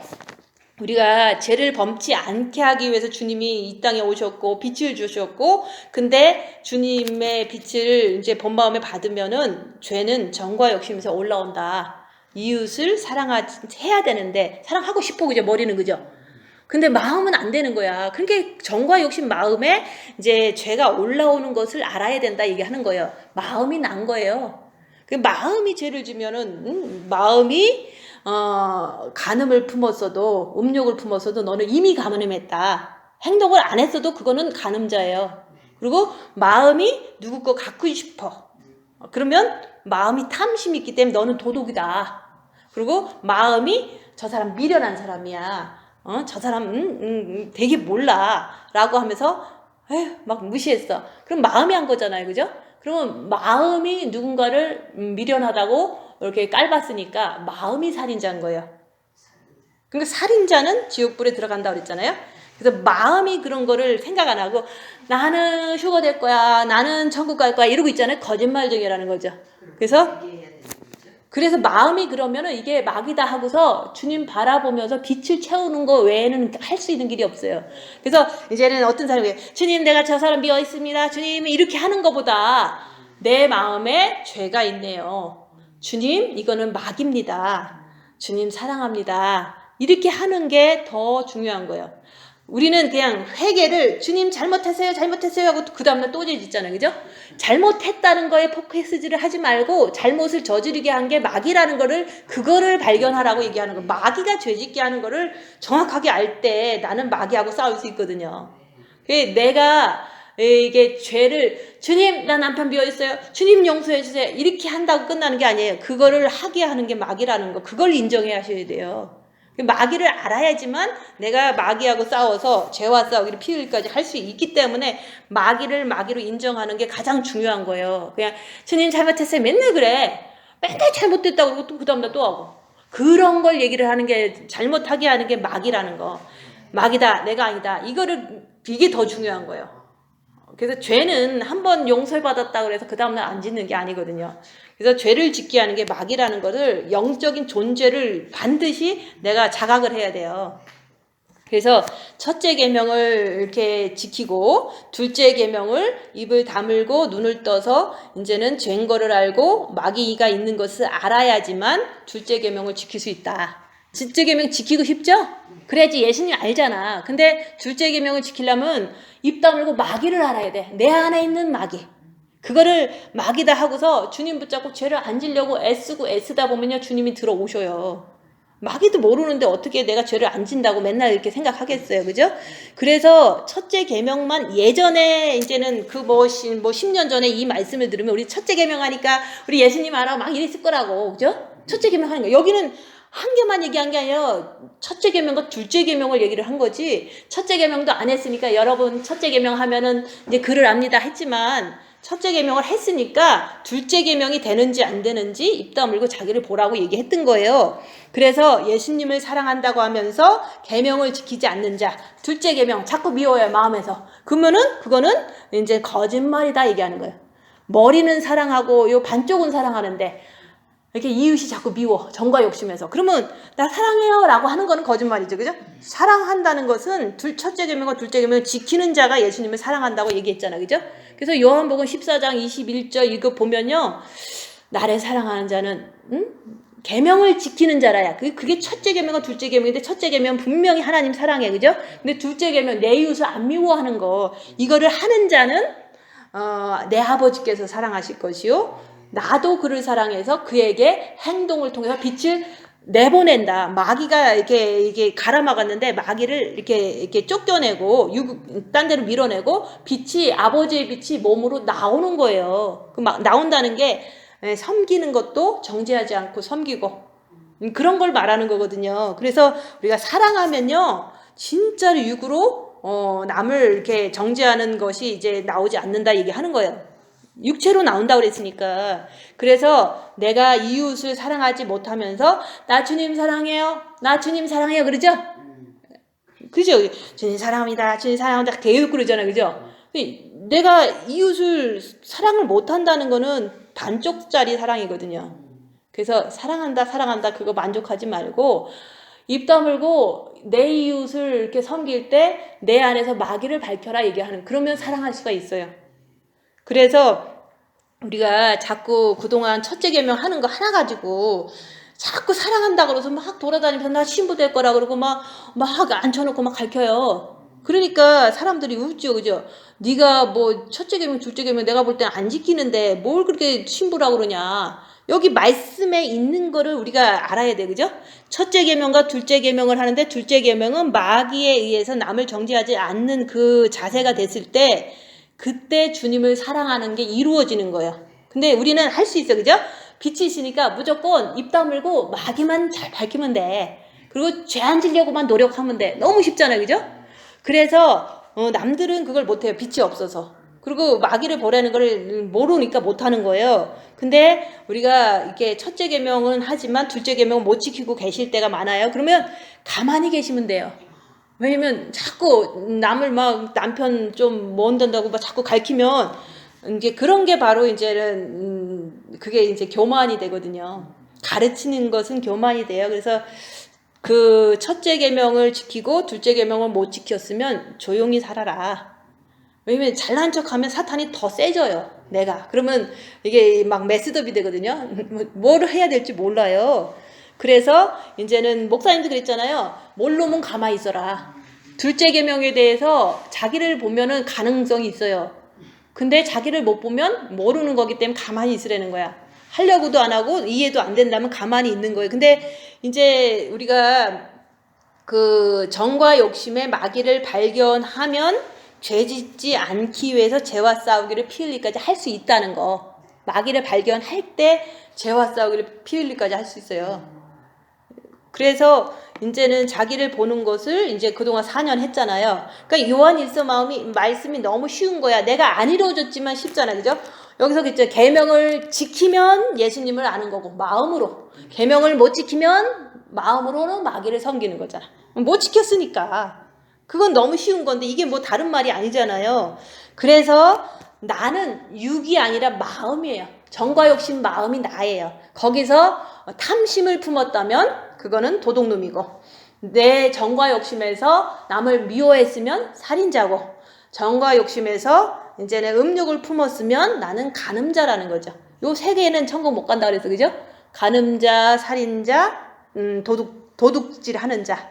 Speaker 2: 우리가 죄를 범치 않게 하기 위해서 주님이 이 땅에 오셨고 빛을 주셨고, 근데 주님의 빛을 이제 본마음에 받으면은 죄는 정과 욕심에서 올라온다. 이웃을 사랑해야 되는데 사랑하고 싶어. 그죠? 머리는. 그죠? 근데 마음은 안 되는 거야. 그러니까 정과 욕심 마음에 이제 죄가 올라오는 것을 알아야 된다 얘기하는 거예요. 마음이 난 거예요. 그 마음이 죄를 지면은 마음이 간음을 품었어도 음욕을 품었어도 너는 이미 간음했다. 행동을 안 했어도 그거는 간음자예요. 그리고 마음이 누구 거 갖고 싶어. 그러면 마음이 탐심이 있기 때문에 너는 도둑이다. 그리고 마음이 저 사람 미련한 사람이야. 저 사람 되게 몰라. 라고 하면서 에휴, 막 무시했어. 그럼 마음이 한 거잖아요. 그죠? 그러면 마음이 누군가를 미련하다고 이렇게 깔봤으니까 마음이 살인자인 거예요. 그러니까 살인자는 지옥불에 들어간다고 그랬잖아요. 그래서 마음이 그런 거를 생각 안 하고 나는 휴가 될 거야, 나는 천국 갈 거야 이러고 있잖아요. 거짓말쟁이라는 거죠. 그래서 마음이 그러면은 이게 막이다 하고서 주님 바라보면서 빛을 채우는 거 외에는 할 수 있는 길이 없어요. 그래서 이제는 어떤 사람이 주님 내가 저 사람 미워 있습니다. 주님 이렇게 하는 것보다 내 마음에 죄가 있네요. 주님 이거는 막입니다. 주님 사랑합니다. 이렇게 하는 게 더 중요한 거예요. 우리는 그냥 회개를 주님 잘못했어요 하고 그 다음날 또 짓잖아요. 그죠? 잘못했다는 거에 포커스를 하지 말고 잘못을 저지르게 한 게 마귀라는 거를 그거를 발견하라고 얘기하는 거. 마귀가 죄짓게 하는 거를 정확하게 알 때 나는 마귀하고 싸울 수 있거든요. 내가 이게 죄를 주님 나 남편 비어 있어요. 주님 용서해 주세요. 이렇게 한다고 끝나는 게 아니에요. 그거를 하게 하는 게 마귀라는 거. 그걸 인정해 하셔야 돼요. 마귀를 알아야지만 내가 마귀하고 싸워서 죄와 싸우기를 피 흘리기까지 할 수 있기 때문에 마귀를 마귀로 인정하는 게 가장 중요한 거예요. 그냥 주님 잘못했어요. 맨날 그래. 맨날 잘못됐다고 그러고 또 그 다음날 또 하고. 그런 걸 얘기를 하는 게 잘못하게 하는 게 마귀라는 거. 마귀다. 내가 아니다. 이게 더 중요한 거예요. 그래서 죄는 한번 용서받았다 그래서 그 다음날 안 짓는 게 아니거든요. 그래서 죄를 짓게 하는 게 마귀라는 것을 영적인 존재를 반드시 내가 자각을 해야 돼요. 그래서 첫째 계명을 이렇게 지키고 둘째 계명을 입을 다물고 눈을 떠서 이제는 죄인 거를 알고 마귀가 있는 것을 알아야지만 둘째 계명을 지킬 수 있다. 둘째 계명 지키고 싶죠? 그래야지 예수님 알잖아. 근데 둘째 계명을 지키려면 입 다물고 마귀를 알아야 돼. 내 안에 있는 마귀. 그거를 마귀다 하고서 주님 붙잡고 죄를 안 지려고 애쓰다 보면요 주님이 들어오셔요. 마귀도 모르는데 어떻게 내가 죄를 안 진다고 맨날 이렇게 생각하겠어요. 그죠? 그래서 첫째 계명만 예전에 이제는 그 10년 전에 이 말씀을 들으면 우리 첫째 계명 하니까 우리 예수님 알아 막 이랬을 거라고. 그죠? 첫째 계명 하는 거. 여기는 한 개만 얘기한 게 아니라 첫째 계명과 둘째 계명을 얘기를 한 거지. 첫째 계명도 안 했으니까 여러분 첫째 계명 하면은 이제 글을 압니다 했지만 첫째 계명을 했으니까 둘째 계명이 되는지 안 되는지 입 다물고 자기를 보라고 얘기했던 거예요. 그래서 예수님을 사랑한다고 하면서 계명을 지키지 않는 자, 둘째 계명 자꾸 미워요 마음에서. 그러면은 그거는 이제 거짓말이다 얘기하는 거예요. 머리는 사랑하고 요 반쪽은 사랑하는데 이렇게 이웃이 자꾸 미워 정과 욕심에서 그러면 나 사랑해요 라고 하는 거는 거짓말이죠. 그죠? 사랑한다는 것은 첫째 계명과 둘째 계명을 지키는 자가 예수님을 사랑한다고 얘기했잖아요. 그죠? 그래서 요한복음 14장 21절 이거 보면요 나를 사랑하는 자는 계명을 지키는 자라야. 그게 첫째 계명과 둘째 계명인데 첫째 계명 분명히 하나님 사랑해. 그죠? 근데 둘째 계명 내 이웃을 안 미워하는 거 이거를 하는 자는 내 아버지께서 사랑하실 것이요 나도 그를 사랑해서 그에게 행동을 통해서 빛을 내보낸다. 마귀가 이게 갈아막았는데 마귀를 이렇게 쫓겨내고 딴 데로 밀어내고 빛이 아버지의 빛이 몸으로 나오는 거예요. 그 막 나온다는 게 섬기는 것도 정죄하지 않고 섬기고 그런 걸 말하는 거거든요. 그래서 우리가 사랑하면요 진짜로 육으로 남을 이렇게 정죄하는 것이 이제 나오지 않는다 얘기하는 거예요. 육체로 나온다고 그랬으니까. 그래서 내가 이웃을 사랑하지 못하면서 나 주님 사랑해요. 나 주님 사랑해요. 그러죠? 그죠? 주님 사랑합니다. 주님 사랑합니다. 계속 그러잖아요. 그죠? 내가 이웃을 사랑을 못한다는 거는 반쪽짜리 사랑이거든요. 그래서 사랑한다 그거 만족하지 말고 입 다물고 내 이웃을 이렇게 섬길 때 내 안에서 마귀를 밝혀라 얘기하는 그러면 사랑할 수가 있어요. 그래서 우리가 자꾸 그동안 첫째 계명 하는 거 하나 가지고 자꾸 사랑한다 그러서 막 돌아다니면서 나 신부 될 거라 그러고 막 앉혀놓고 막 가르쳐요. 그러니까 사람들이 웃죠, 그죠? 네가 뭐 첫째 계명, 둘째 계명 내가 볼 때는 안 지키는데 뭘 그렇게 신부라고 그러냐? 여기 말씀에 있는 거를 우리가 알아야 돼, 그죠? 첫째 계명과 둘째 계명을 하는데 둘째 계명은 마귀에 의해서 남을 정죄하지 않는 그 자세가 됐을 때 그때 주님을 사랑하는 게 이루어지는 거예요. 근데 우리는 할 수 있어, 그죠? 빛이 있으니까 무조건 입 다물고 마귀만 잘 밝히면 돼. 그리고 죄 안 지려고만 노력하면 돼. 너무 쉽잖아요, 그죠? 그래서 남들은 그걸 못해요. 빛이 없어서. 그리고 마귀를 보라는 걸 모르니까 못하는 거예요. 근데 우리가 이렇게 첫째 계명은 하지만 둘째 계명은 못 지키고 계실 때가 많아요. 그러면 가만히 계시면 돼요. 왜냐면 자꾸 남을 막 남편 좀 뭐 한다고 막 자꾸 가르치면 이제 그런 게 바로 이제는 그게 이제 교만이 되거든요. 가르치는 것은 교만이 돼요. 그래서 그 첫째 계명을 지키고 둘째 계명을 못 지켰으면 조용히 살아라. 왜냐면 잘난 척하면 사탄이 더 세져요. 내가 그러면 이게 막 메스업이 되거든요. 뭘 해야 될지 몰라요. 그래서 이제는 목사님도 그랬잖아요. 모르면 가만히 있어라. 둘째 계명에 대해서 자기를 보면은 가능성이 있어요. 근데 자기를 못 보면 모르는 거기 때문에 가만히 있으라는 거야. 하려고도 안 하고 이해도 안 된다면 가만히 있는 거예요. 근데 이제 우리가 그 정과 욕심의 마귀를 발견하면 죄 짓지 않기 위해서 죄와 싸우기를 피 흘리까지 할 수 있다는 거. 마귀를 발견할 때 죄와 싸우기를 피 흘리까지 할 수 있어요. 그래서 이제는 자기를 보는 것을 이제 그동안 4년 했잖아요. 그러니까 요한일서 말씀이 너무 쉬운 거야. 내가 안 이루어졌지만 쉽잖아, 그죠? 여기서 그죠? 계명을 지키면 예수님을 아는 거고 마음으로. 계명을 못 지키면 마음으로는 마귀를 섬기는 거잖아. 못 지켰으니까. 그건 너무 쉬운 건데 이게 뭐 다른 말이 아니잖아요. 그래서 나는 육이 아니라 마음이에요. 정과 욕심 마음이 나예요. 거기서 탐심을 품었다면 그거는 도둑놈이고, 내 정과 욕심에서 남을 미워했으면 살인자고, 정과 욕심에서 이제는 음욕을 품었으면 나는 간음자라는 거죠. 요 세 개는 천국 못 간다 그래서, 그죠? 간음자, 살인자, 도둑질 하는 자.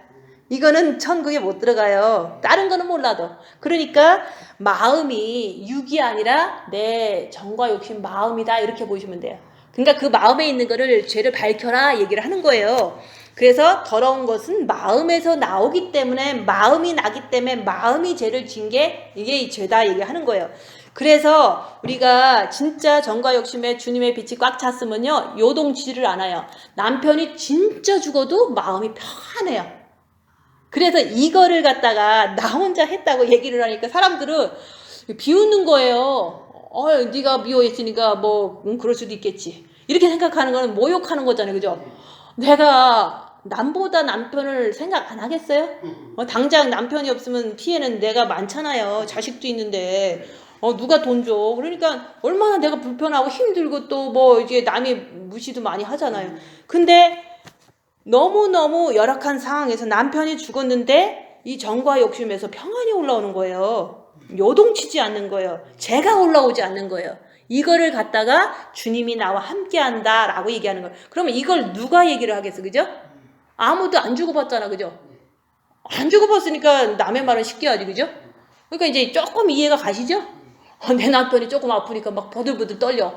Speaker 2: 이거는 천국에 못 들어가요. 다른 거는 몰라도. 그러니까 마음이 육이 아니라 내 정과 욕심 마음이다 이렇게 보시면 돼요. 그러니까 그 마음에 있는 거를 죄를 밝혀라 얘기를 하는 거예요. 그래서 더러운 것은 마음에서 나오기 때문에, 마음이 나기 때문에 마음이 죄를 진 게 이게 죄다 얘기하는 거예요. 그래서 우리가 진짜 정과 욕심에 주님의 빛이 꽉 찼으면요 요동치지를 않아요. 남편이 진짜 죽어도 마음이 편해요. 그래서 이거를 갖다가 나 혼자 했다고 얘기를 하니까 사람들은 비웃는 거예요. 네가 미워했으니까 뭐 그럴 수도 있겠지. 이렇게 생각하는 거는 모욕하는 거잖아요, 그죠? 내가 남보다 남편을 생각 안 하겠어요? 당장 남편이 없으면 피해는 내가 많잖아요. 자식도 있는데 누가 돈 줘? 그러니까 얼마나 내가 불편하고 힘들고 또 뭐 이제 남이 무시도 많이 하잖아요. 근데 너무너무 열악한 상황에서 남편이 죽었는데 이 정과 욕심에서 평안이 올라오는 거예요. 요동치지 않는 거예요. 죄가 올라오지 않는 거예요. 이거를 갖다가 주님이 나와 함께한다 라고 얘기하는 거예요. 그러면 이걸 누가 얘기를 하겠어, 그죠? 아무도 안 죽어봤잖아, 그죠? 안 죽어봤으니까 남의 말은 쉽게 하지, 그죠? 그러니까 이제 조금 이해가 가시죠? 내 남편이 조금 아프니까 막 버들버들 떨려.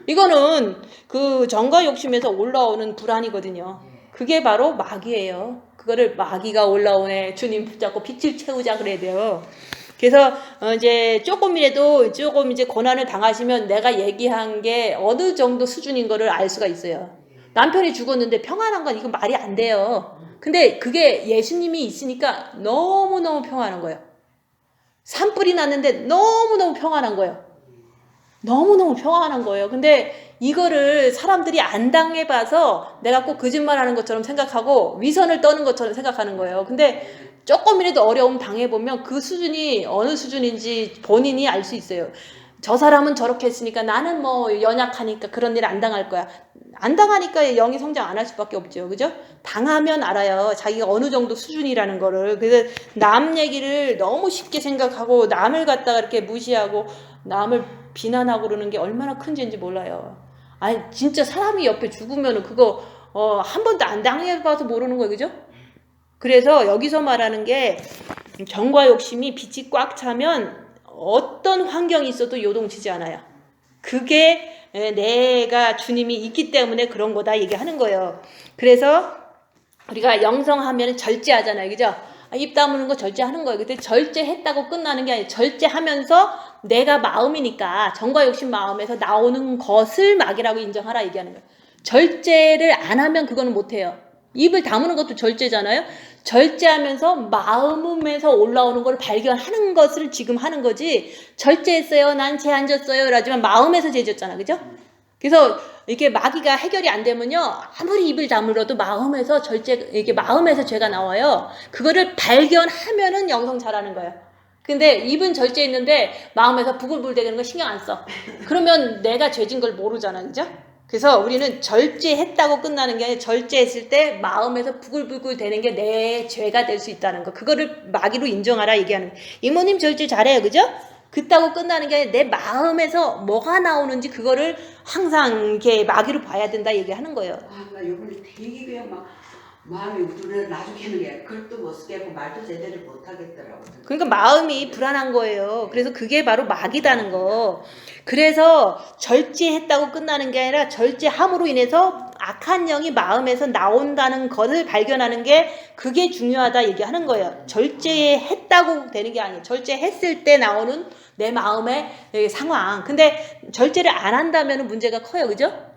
Speaker 2: 이거는 그 정과 욕심에서 올라오는 불안이거든요. 그게 바로 마귀예요. 그거를 마귀가 올라오네, 주님 붙잡고 빛을 채우자 그래야 돼요. 그래서 이제 조금이라도 조금 이제 고난을 당하시면 내가 얘기한 게 어느 정도 수준인 거를 알 수가 있어요. 남편이 죽었는데 평안한 건 이건 말이 안 돼요. 근데 그게 예수님이 있으니까 너무너무 평안한 거예요. 산불이 났는데 너무너무 평안한 거예요. 너무너무 평안한 거예요. 근데 이거를 사람들이 안 당해봐서 내가 꼭 거짓말하는 것처럼 생각하고 위선을 떠는 것처럼 생각하는 거예요. 근데 조금이라도 어려움 당해보면 그 수준이 어느 수준인지 본인이 알 수 있어요. 저 사람은 저렇게 했으니까 나는 뭐 연약하니까 그런 일 안 당할 거야. 안 당하니까 영이 성장 안 할 수밖에 없죠. 그죠? 당하면 알아요. 자기가 어느 정도 수준이라는 거를. 그래서 남 얘기를 너무 쉽게 생각하고 남을 갖다가 이렇게 무시하고 남을 비난하고 그러는 게 얼마나 큰 죄인지 몰라요. 아니 진짜 사람이 옆에 죽으면 그거 한 번도 안 당해봐서 모르는 거예요. 그죠? 그래서 여기서 말하는 게 정과 욕심이 빛이 꽉 차면 어떤 환경이 있어도 요동치지 않아요. 그게 내가 주님이 있기 때문에 그런 거다 얘기하는 거예요. 그래서 우리가 영성하면 절제하잖아요. 그죠? 입 다무는 거 절제하는 거예요. 근데 절제했다고 끝나는 게 아니에요. 절제하면서 내가 마음이니까 정과 욕심 마음에서 나오는 것을 막이라고 인정하라 얘기하는 거예요. 절제를 안 하면 그거는 못해요. 입을 다무는 것도 절제잖아요. 절제하면서 마음에서 올라오는 걸 발견하는 것을 지금 하는 거지. 절제했어요. 난 죄 안 졌어요. 라지만 마음에서 죄 졌잖아. 그죠? 그래서 이렇게 마귀가 해결이 안 되면요. 아무리 입을 다물어도 마음에서 이게 마음에서 죄가 나와요. 그거를 발견하면은 영성 잘하는 거예요. 근데 입은 절제했는데 마음에서 부글부글대는 거 신경 안 써. 그러면 내가 죄진 걸 모르잖아. 그죠? 그래서 우리는 절제했다고 끝나는 게 아니라 절제했을 때 마음에서 부글부글 되는 게 내 죄가 될 수 있다는 거. 그거를 마귀로 인정하라 얘기하는 거예요. 이모님 절제 잘해요. 그죠? 그따고 끝나는 게 아니라 내 마음에서 뭐가 나오는지 그거를 항상 이렇게 마귀로 봐야 된다 얘기하는 거예요.
Speaker 3: 나 요번에 되게 그냥 막 마음이 우두를 나죽하는 게 글도 못 쓰겠고 말도 제대로 못 하겠더라고.
Speaker 2: 그러니까 마음이 불안한 거예요. 그래서 그게 바로 마귀다는 거. 그래서 절제했다고 끝나는 게 아니라 절제함으로 인해서 악한 영이 마음에서 나온다는 것을 발견하는 게 그게 중요하다 얘기하는 거예요. 절제했다고 되는 게 아니에요. 절제했을 때 나오는 내 마음의 상황. 근데 절제를 안 한다면 문제가 커요. 그죠?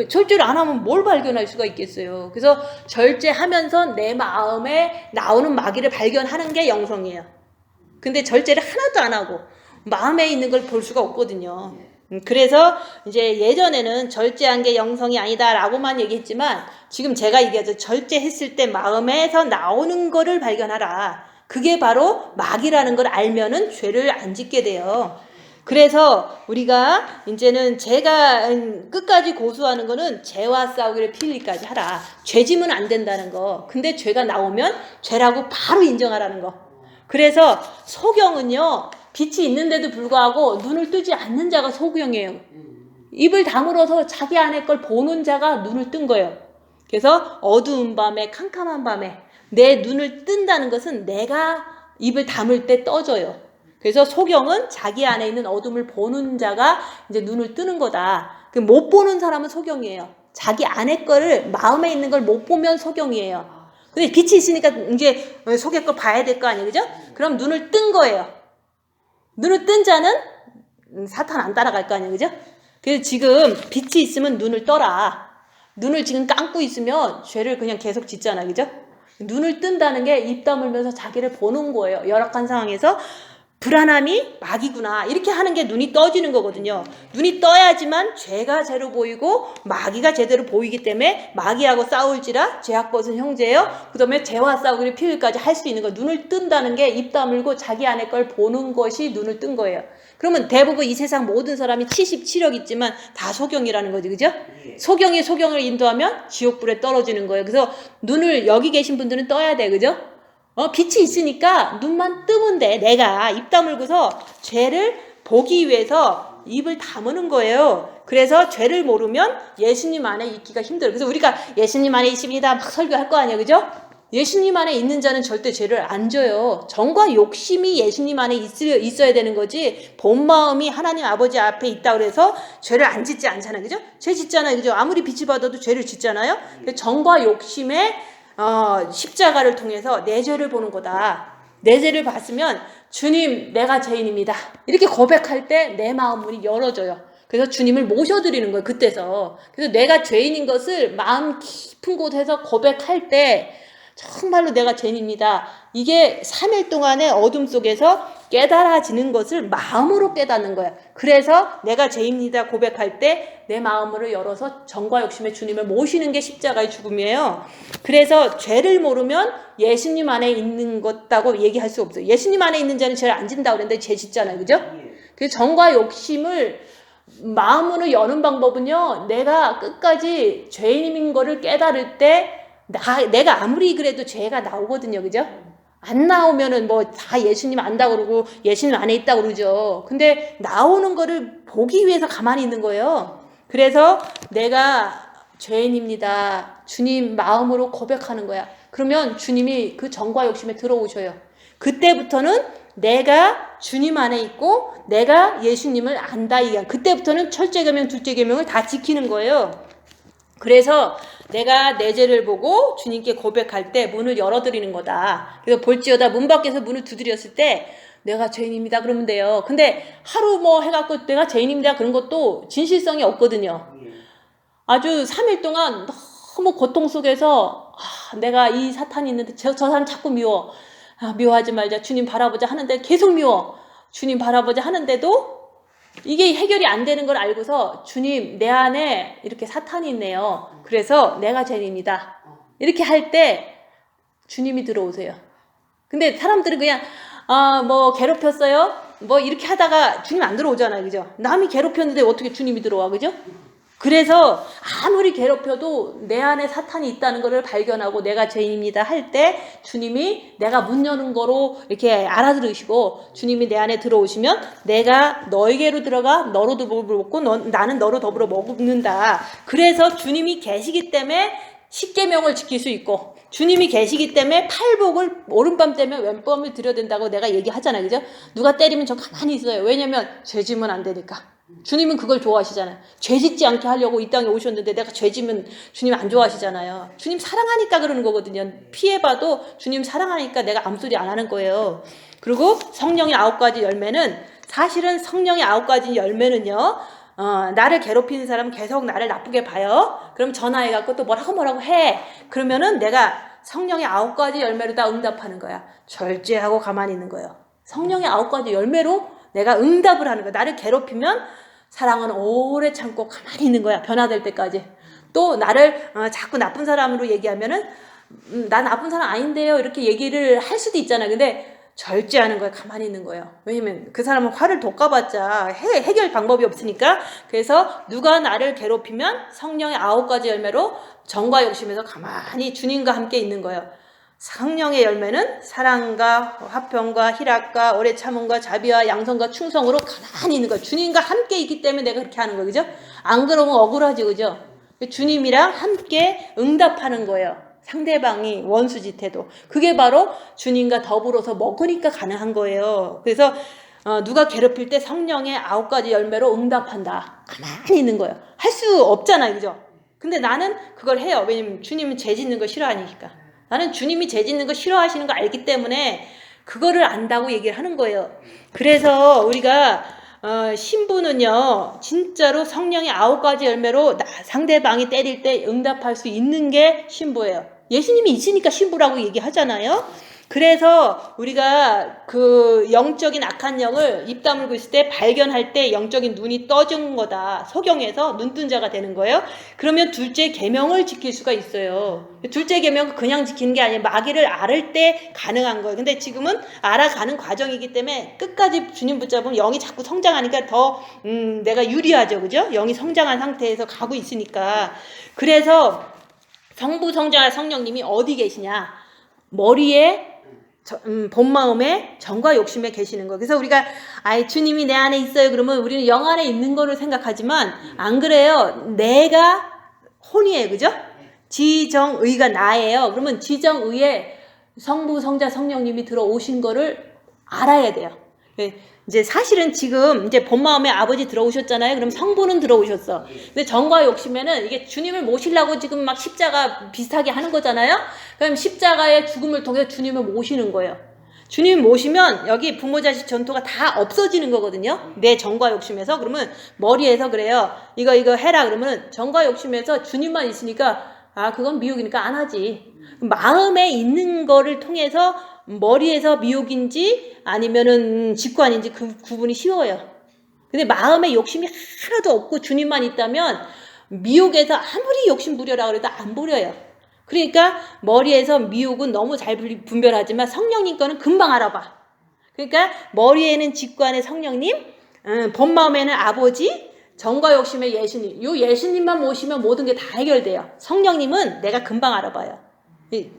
Speaker 2: 절제를 안 하면 뭘 발견할 수가 있겠어요. 그래서 절제하면서 내 마음에 나오는 마귀를 발견하는 게 영성이에요. 근데 절제를 하나도 안 하고 마음에 있는 걸 볼 수가 없거든요. 그래서 이제 예전에는 절제한 게 영성이 아니다라고만 얘기했지만 지금 제가 얘기하죠. 절제했을 때 마음에서 나오는 거를 발견하라. 그게 바로 마귀라는 걸 알면은 죄를 안 짓게 돼요. 그래서 우리가 이제는 제가 끝까지 고수하는 거는 죄와 싸우기를 필리까지 하라. 죄짐은 안 된다는 거. 근데 죄가 나오면 죄라고 바로 인정하라는 거. 그래서 소경은요. 빛이 있는데도 불구하고 눈을 뜨지 않는 자가 소경이에요. 입을 다물어서 자기 안에 걸 보는 자가 눈을 뜬 거예요. 그래서 어두운 밤에 캄캄한 밤에 내 눈을 뜬다는 것은 내가 입을 다물 때 떠져요. 그래서 소경은 자기 안에 있는 어둠을 보는 자가 이제 눈을 뜨는 거다. 못 보는 사람은 소경이에요. 자기 안에 거를 마음에 있는 걸 못 보면 소경이에요. 근데 빛이 있으니까 이제 속의 걸 봐야 될 거 아니에요, 그죠? 그럼 눈을 뜬 거예요. 눈을 뜬 자는 사탄 안 따라갈 거 아니에요, 그죠? 그래서 지금 빛이 있으면 눈을 떠라. 눈을 지금 감고 있으면 죄를 그냥 계속 짓잖아요, 그죠? 눈을 뜬다는 게 입 다물면서 자기를 보는 거예요. 열악한 상황에서 불안함이 마귀구나 이렇게 하는 게 눈이 떠지는 거거든요. 눈이 떠야지만 죄가 제로 보이고 마귀가 제대로 보이기 때문에 마귀하고 싸울지라 죄악벗은 형제예요. 그 다음에 죄와 싸우기를 필요까지 할 수 있는 거. 눈을 뜬다는 게 입 다물고 자기 안에 걸 보는 것이 눈을 뜬 거예요. 그러면 대부분 이 세상 모든 사람이 77억 있지만 다 소경이라는 거지, 그죠? 소경이 소경을 인도하면 지옥불에 떨어지는 거예요. 그래서 눈을 여기 계신 분들은 떠야 돼, 그죠? 빛이 있으니까 눈만 뜨면 돼. 내가 입 다물고서 죄를 보기 위해서 입을 다무는 거예요. 그래서 죄를 모르면 예수님 안에 있기가 힘들어요. 그래서 우리가 예수님 안에 있습니다 막 설교할 거 아니에요, 그죠? 예수님 안에 있는 자는 절대 죄를 안 져요. 정과 욕심이 예수님 안에 있어야 되는 거지 본 마음이 하나님 아버지 앞에 있다고 해서 죄를 안 짓지 않잖아요, 그죠? 죄 짓잖아요, 그죠? 아무리 빛이 받아도 죄를 짓잖아요. 정과 욕심에 십자가를 통해서 내 죄를 보는 거다. 내 죄를 봤으면 주님 내가 죄인입니다 이렇게 고백할 때 내 마음 문이 열어져요. 그래서 주님을 모셔드리는 거예요. 그때서. 그래서 내가 죄인인 것을 마음 깊은 곳에서 고백할 때 정말로 내가 죄인입니다. 이게 3일 동안의 어둠 속에서 깨달아지는 것을 마음으로 깨닫는 거야. 그래서 내가 죄인입니다 고백할 때 내 마음으로 열어서 정과 욕심의 주님을 모시는 게 십자가의 죽음이에요. 그래서 죄를 모르면 예수님 안에 있는 것다고 얘기할 수 없어요. 예수님 안에 있는 자는 죄를 안 진다고 그랬는데 죄 짓잖아요, 그죠? 그래서 정과 욕심을 마음으로 여는 방법은요, 내가 끝까지 죄인인 거를 깨달을 때 내가 아무리 그래도 죄가 나오거든요, 그죠? 안 나오면은 뭐 다 예수님 안다 그러고 예수님 안에 있다 그러죠. 근데 나오는 거를 보기 위해서 가만히 있는 거예요. 그래서 내가 죄인입니다 주님 마음으로 고백하는 거야. 그러면 주님이 그 정과 욕심에 들어오셔요. 그때부터는 내가 주님 안에 있고 내가 예수님을 안다. 그때부터는 첫째 계명, 둘째 계명을 다 지키는 거예요. 그래서 내가 내 죄를 보고 주님께 고백할 때 문을 열어드리는 거다. 그래서 볼지어다 문 밖에서 문을 두드렸을 때 내가 죄인입니다 그러면 돼요. 근데 하루 뭐 해갖고 내가 죄인입니다 그런 것도 진실성이 없거든요. 아주 3일 동안 너무 고통 속에서 내가 이 사탄이 있는데 저 사람 자꾸 미워. 미워하지 말자. 주님 바라보자 하는데 계속 미워. 주님 바라보자 하는데도 이게 해결이 안 되는 걸 알고서 주님 내 안에 이렇게 사탄이 있네요. 그래서 내가 죄인입니다. 이렇게 할 때 주님이 들어오세요. 근데 사람들은 그냥 뭐 괴롭혔어요? 뭐 이렇게 하다가 주님 안 들어오잖아요. 그죠? 남이 괴롭혔는데 어떻게 주님이 들어와. 그죠? 그래서 아무리 괴롭혀도 내 안에 사탄이 있다는 것을 발견하고 내가 죄인입니다 할 때 주님이 내가 문 여는 거로 이렇게 알아들으시고 주님이 내 안에 들어오시면 내가 너에게로 들어가 너로 더불어 먹고 나는 너로 더불어 먹는다. 그래서 주님이 계시기 때문에 십계명을 지킬 수 있고 주님이 계시기 때문에 팔복을 오른밤 때면 왼밤을 드려야 된다고 내가 얘기하잖아요. 그죠? 누가 때리면 저 가만히 있어요. 왜냐면 죄 지면 안 되니까. 주님은 그걸 좋아하시잖아요. 죄 짓지 않게 하려고 이 땅에 오셨는데 내가 죄 지면 주님 안 좋아하시잖아요. 주님 사랑하니까 그러는 거거든요. 피해봐도 주님 사랑하니까 내가 아무 소리 안 하는 거예요. 그리고 성령의 9가지 열매는 사실은 성령의 9가지 열매는요. 나를 괴롭히는 사람은 계속 나를 나쁘게 봐요. 그럼 전화해갖고 또 뭐라고 해. 그러면은 내가 성령의 9가지 열매로 다 응답하는 거야. 절제하고 가만히 있는 거예요. 성령의 9가지 열매로 내가 응답을 하는 거야. 나를 괴롭히면 사랑은 오래 참고 가만히 있는 거야. 변화될 때까지. 또 나를 자꾸 나쁜 사람으로 얘기하면은 나 나쁜 사람 아닌데요. 이렇게 얘기를 할 수도 있잖아. 근데 절제하는 거야. 가만히 있는 거예요. 왜냐면 그 사람은 화를 돋궈봤자 해결 방법이 없으니까. 그래서 누가 나를 괴롭히면 성령의 9가지 열매로 정과 욕심에서 가만히 주님과 함께 있는 거예요. 성령의 열매는 사랑과 화평과 희락과 오래 참음과 자비와 양선과 충성으로 가만히 있는 거예요. 주님과 함께 있기 때문에 내가 그렇게 하는 거예요. 그죠? 안 그러면 억울하지. 그죠? 주님이랑 함께 응답하는 거예요. 상대방이 원수짓해도. 그게 바로 주님과 더불어서 먹으니까 가능한 거예요. 그래서 누가 괴롭힐 때 성령의 9가지 열매로 응답한다. 가만히 있는 거예요. 할 수 없잖아요. 그죠? 근데 나는 그걸 해요. 왜냐면 주님은 죄 짓는 거 싫어하니까. 나는 주님이 죄 짓는 거 싫어하시는 거 알기 때문에 그거를 안다고 얘기를 하는 거예요. 그래서 우리가 신부는요 진짜로 성령의 9가지 열매로 상대방이 때릴 때 응답할 수 있는 게 신부예요. 예수님이 있으니까 신부라고 얘기하잖아요. 그래서 우리가 그 영적인 악한 영을 입 다물고 있을 때 발견할 때 영적인 눈이 떠진 거다. 소경에서 눈뜬 자가 되는 거예요. 그러면 둘째 계명을 지킬 수가 있어요. 둘째 계명은 그냥 지키는 게 아니라 마귀를 앓을 때 가능한 거예요. 근데 지금은 알아가는 과정이기 때문에 끝까지 주님 붙잡으면 영이 자꾸 성장하니까 더 내가 유리하죠. 그죠? 영이 성장한 상태에서 가고 있으니까. 그래서 성부, 성자, 성령님이 어디 계시냐? 머리에 본 마음에 정과 욕심에 계시는 거. 그래서 우리가 주님이 내 안에 있어요. 그러면 우리는 영 안에 있는 거를 생각하지만 안 그래요. 내가 혼이에요. 그죠? 지정의가 나예요. 그러면 지정의에 성부, 성자, 성령님이 들어오신 거를 알아야 돼요. 이제 사실은 지금 이제 본 마음에 아버지 들어오셨잖아요. 그럼 성부는 들어오셨어. 근데 정과 욕심에는 이게 주님을 모시려고 지금 막 십자가 비슷하게 하는 거잖아요. 그럼 십자가의 죽음을 통해서 주님을 모시는 거예요. 주님 모시면 여기 부모 자식 전토가 다 없어지는 거거든요. 내 정과 욕심에서. 그러면 머리에서 그래요. 이거 해라. 그러면 정과 욕심에서 주님만 있으니까 그건 미혹이니까 안 하지. 마음에 있는 거를 통해서 머리에서 미혹인지 아니면은 직관인지 그 구분이 쉬워요. 근데 마음에 욕심이 하나도 없고 주님만 있다면 미혹에서 아무리 욕심 부려라 그래도 안 부려요. 그러니까 머리에서 미혹은 너무 잘 분별하지만 성령님 거는 금방 알아봐. 그러니까 머리에는 직관의 성령님, 본 마음에는 아버지, 정과 욕심의 예수님. 요 예수님만 모시면 모든 게 다 해결돼요. 성령님은 내가 금방 알아봐요.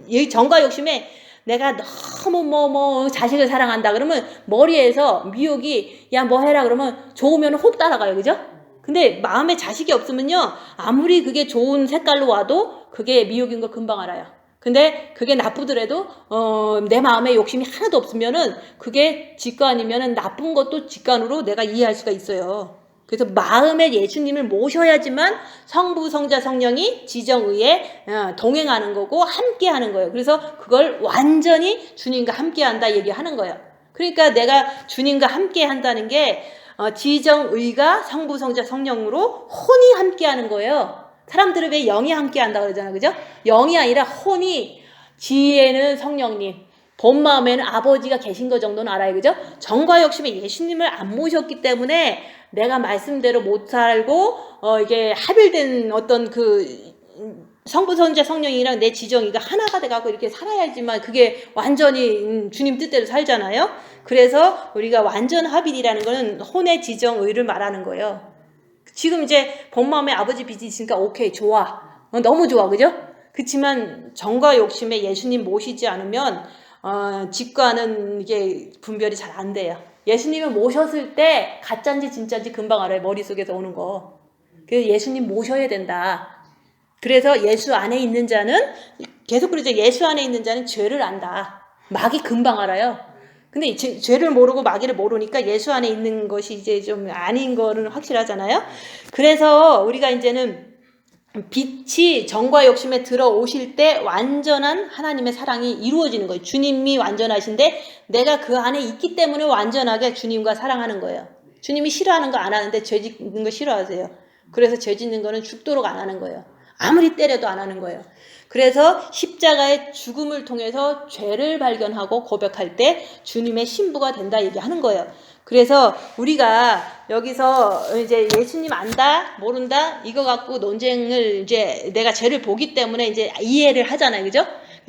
Speaker 2: 이 정과 욕심에 내가 너무 자식을 사랑한다 그러면 머리에서 미혹이 야 뭐 해라 그러면 좋으면 혹 따라가요. 그죠? 근데 마음에 자식이 없으면요 아무리 그게 좋은 색깔로 와도 그게 미혹인 거 금방 알아요. 근데 그게 나쁘더라도 내 마음에 욕심이 하나도 없으면은 그게 직관이면은 나쁜 것도 직관으로 내가 이해할 수가 있어요. 그래서 마음에 예수님을 모셔야지만 성부, 성자, 성령이 지정의에 동행하는 거고 함께하는 거예요. 그래서 그걸 완전히 주님과 함께한다 얘기하는 거예요. 그러니까 내가 주님과 함께한다는 게 지정의가 성부, 성자, 성령으로 혼이 함께하는 거예요. 사람들은 왜 영이 함께한다고 그러잖아요, 그죠? 영이 아니라 혼이, 지혜는 성령님, 본 마음에는 아버지가 계신 거 정도는 알아요, 그죠? 정과 욕심에 예수님을 안 모셨기 때문에 내가 말씀대로 못 살고 이게 합일된 어떤 그 성부, 성자, 성령이랑 내 지정이가 하나가 돼가고 이렇게 살아야지만 그게 완전히 주님 뜻대로 살잖아요. 그래서 우리가 완전 합일이라는 거는 혼의 지정의를 말하는 거예요. 지금 이제 본 마음에 아버지 빛이 있으니까 오케이, 좋아, 너무 좋아, 그죠? 그렇지만 정과 욕심에 예수님 모시지 않으면 직과는 이게 분별이 잘 안 돼요. 예수님을 모셨을 때 가짜인지 진짜인지 금방 알아요. 머릿속에서 오는 거. 그래서 예수님 모셔야 된다. 그래서 예수 안에 있는 자는, 계속 그러죠. 예수 안에 있는 자는 죄를 안다. 마귀 금방 알아요. 근데 죄를 모르고 마귀를 모르니까 예수 안에 있는 것이 이제 좀 아닌 거는 확실하잖아요. 그래서 우리가 이제는 빛이 정과 욕심에 들어오실 때 완전한 하나님의 사랑이 이루어지는 거예요. 주님이 완전하신데 내가 그 안에 있기 때문에 완전하게 주님과 사랑하는 거예요. 주님이 싫어하는 거 안 하는데 죄 짓는 거 싫어하세요. 그래서 죄 짓는 거는 죽도록 안 하는 거예요. 아무리 때려도 안 하는 거예요. 그래서 십자가의 죽음을 통해서 죄를 발견하고 고백할 때 주님의 신부가 된다 얘기하는 거예요. 그래서 우리가 여기서 이제 예수님 안다, 모른다, 이거 갖고 논쟁을 이제 내가 죄를 보기 때문에 이제 이해를 하잖아요. 그죠?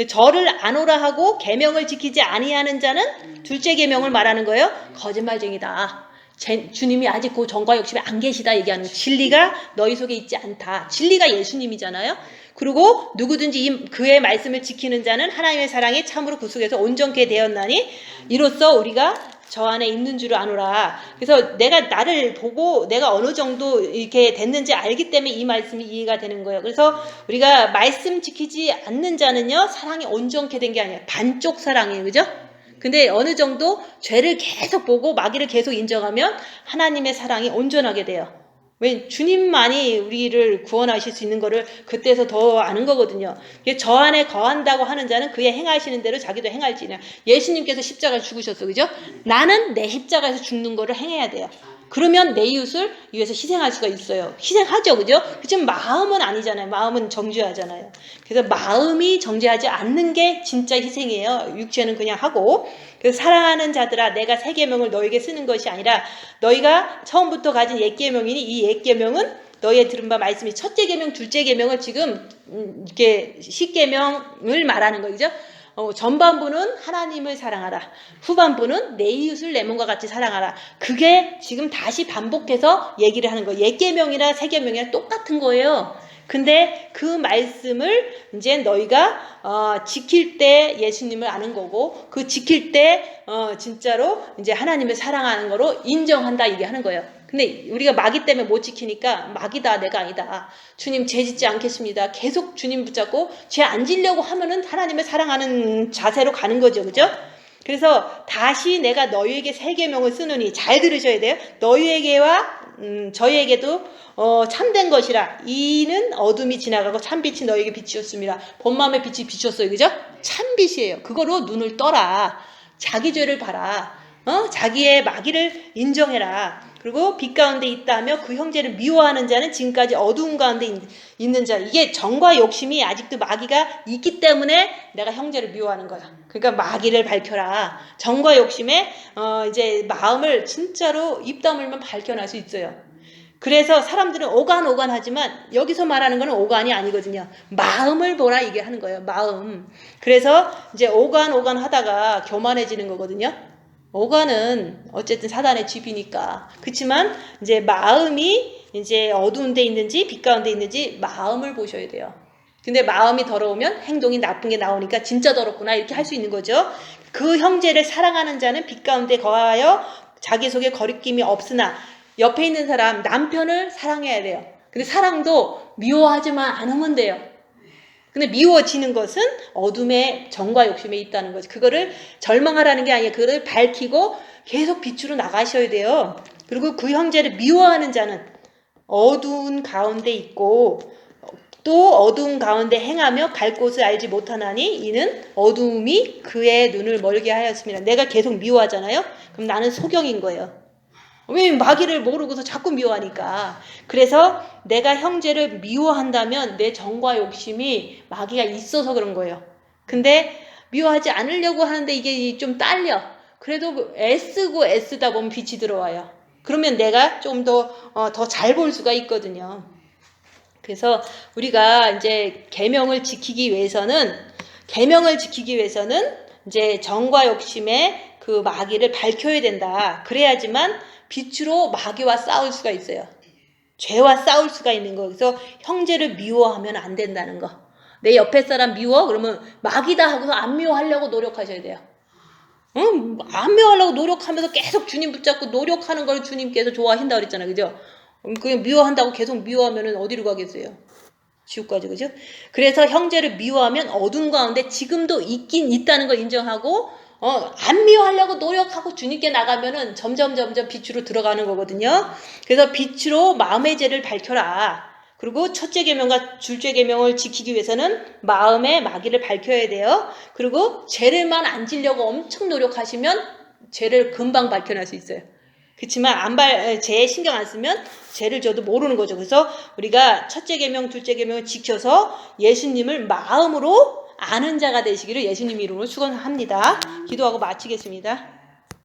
Speaker 2: 저를 안오라 하고 계명을 지키지 아니하는 자는 둘째 계명을 말하는 거예요. 거짓말쟁이다. 주님이 아직 그 정과 욕심에 안 계시다 얘기하는 거예요. 진리가 너희 속에 있지 않다. 진리가 예수님이잖아요. 그리고 누구든지 그의 말씀을 지키는 자는 하나님의 사랑이 참으로 그 속에서 온전케 되었나니 이로써 우리가 저 안에 있는 줄을 아노라. 그래서 내가 나를 보고 내가 어느 정도 이렇게 됐는지 알기 때문에 이 말씀이 이해가 되는 거예요. 그래서 우리가 말씀 지키지 않는 자는요, 사랑이 온전케 된 게 아니에요. 반쪽 사랑이에요. 그죠? 근데 어느 정도 죄를 계속 보고 마귀를 계속 인정하면 하나님의 사랑이 온전하게 돼요. 왜? 주님만이 우리를 구원하실 수 있는 거를 그때서 더 아는 거거든요. 저 안에 거한다고 하는 자는 그의 행하시는 대로 자기도 행할지냐. 예수님께서 십자가를 죽으셨어, 그죠? 나는 내 십자가에서 죽는 거를 행해야 돼요. 그러면 내 이웃을 위해서 희생할 수가 있어요. 희생하죠, 그죠? 그렇지만 마음은 아니잖아요. 마음은 정죄하잖아요. 그래서 마음이 정죄하지 않는 게 진짜 희생이에요. 육체는 그냥 하고. 그래서 사랑하는 자들아, 내가 새 계명을 너에게 쓰는 것이 아니라 너희가 처음부터 가진 옛 계명이니 이 옛 계명은 너희의 들은 바 말씀이 첫째 계명, 둘째 계명을 지금 이렇게 십계명을 말하는 거죠. 전반부는 하나님을 사랑하라. 후반부는 내 이웃을 내 몸과 같이 사랑하라. 그게 지금 다시 반복해서 얘기를 하는 거예요. 옛 계명이나 새 계명이랑 똑같은 거예요. 근데 그 말씀을 이제 너희가 지킬 때 예수님을 아는 거고, 그 지킬 때 진짜로 이제 하나님을 사랑하는 거로 인정한다 얘기하는 거예요. 근데 우리가 마귀 때문에 못 지키니까 마귀다, 내가 아니다. 주님 죄 짓지 않겠습니다. 계속 주님 붙잡고 죄 안 지려고 하면은 하나님을 사랑하는 자세로 가는 거죠. 그죠? 그래서 다시 내가 너희에게 새 계명을 쓰느니, 잘 들으셔야 돼요. 너희에게와 저희에게도 참된 것이라. 이는 어둠이 지나가고 참빛이 너희에게 빛이었습니다. 본 마음의 빛이 비쳤어요. 그죠? 참빛이에요. 그거로 눈을 떠라. 자기 죄를 봐라. 자기의 마귀를 인정해라. 그리고 빛 가운데 있다며 그 형제를 미워하는 자는 지금까지 어두운 가운데 있는 자. 이게 정과 욕심이 아직도 마귀가 있기 때문에 내가 형제를 미워하는 거야. 그러니까 마귀를 밝혀라. 정과 욕심에 이제 마음을 진짜로 입 다물면 밝혀낼 수 있어요. 그래서 사람들은 오간오간하지만 여기서 말하는 거는 오간이 아니거든요. 마음을 보라 이게 하는 거예요. 마음. 그래서 이제 오간오간 하다가 교만해지는 거거든요. 오간은 어쨌든 사단의 집이니까. 그렇지만 이제 마음이 이제 어두운 데 있는지 빛 가운데 있는지 마음을 보셔야 돼요. 근데 마음이 더러우면 행동이 나쁜 게 나오니까 진짜 더럽구나 이렇게 할 수 있는 거죠. 그 형제를 사랑하는 자는 빛 가운데 거하여 자기 속에 거리낌이 없으나, 옆에 있는 사람 남편을 사랑해야 돼요. 근데 사랑도 미워하지만 않으면 돼요. 근데 미워지는 것은 어둠의 정과 욕심에 있다는 거죠. 그거를 절망하라는 게 아니에요. 그거를 밝히고 계속 빛으로 나가셔야 돼요. 그리고 그 형제를 미워하는 자는 어두운 가운데 있고 또 어두운 가운데 행하며 갈 곳을 알지 못하나니 이는 어두움이 그의 눈을 멀게 하였습니다. 내가 계속 미워하잖아요. 그럼 나는 소경인 거예요. 왜 마귀를 모르고서 자꾸 미워하니까. 그래서 내가 형제를 미워한다면 내 정과 욕심이 마귀가 있어서 그런 거예요. 근데 미워하지 않으려고 하는데 이게 좀 딸려. 그래도 애쓰고 애쓰다 보면 빛이 들어와요. 그러면 내가 좀 더 잘 볼 수가 있거든요. 그래서 우리가 이제 계명을 지키기 위해서는 이제 정과 욕심의 그 마귀를 밝혀야 된다. 그래야지만 빛으로 마귀와 싸울 수가 있어요. 죄와 싸울 수가 있는 거. 그래서 형제를 미워하면 안 된다는 거. 내 옆에 사람 미워? 그러면 마귀다 하고서 안 미워하려고 노력하셔야 돼요. 응? 안 미워하려고 노력하면서 계속 주님 붙잡고 노력하는 걸 주님께서 좋아하신다고 그랬잖아요. 그죠? 그냥 미워한다고 계속 미워하면 어디로 가겠어요? 지옥까지, 그죠? 그래서 형제를 미워하면 어둠 가운데 지금도 있긴 있다는 걸 인정하고 안 미워하려고 노력하고 주님께 나가면은 점점 빛으로 들어가는 거거든요. 그래서 빛으로 마음의 죄를 밝혀라. 그리고 첫째 계명과 둘째 계명을 지키기 위해서는 마음의 마귀를 밝혀야 돼요. 그리고 죄를만 안 지려고 엄청 노력하시면 죄를 금방 밝혀낼 수 있어요. 그렇지만 죄에 신경 안 쓰면 죄를 져도 모르는 거죠. 그래서 우리가 첫째 계명, 둘째 계명을 지켜서 예수님을 마음으로 아는 자가 되시기를 예수님 이름으로 축원합니다. 기도하고 마치겠습니다.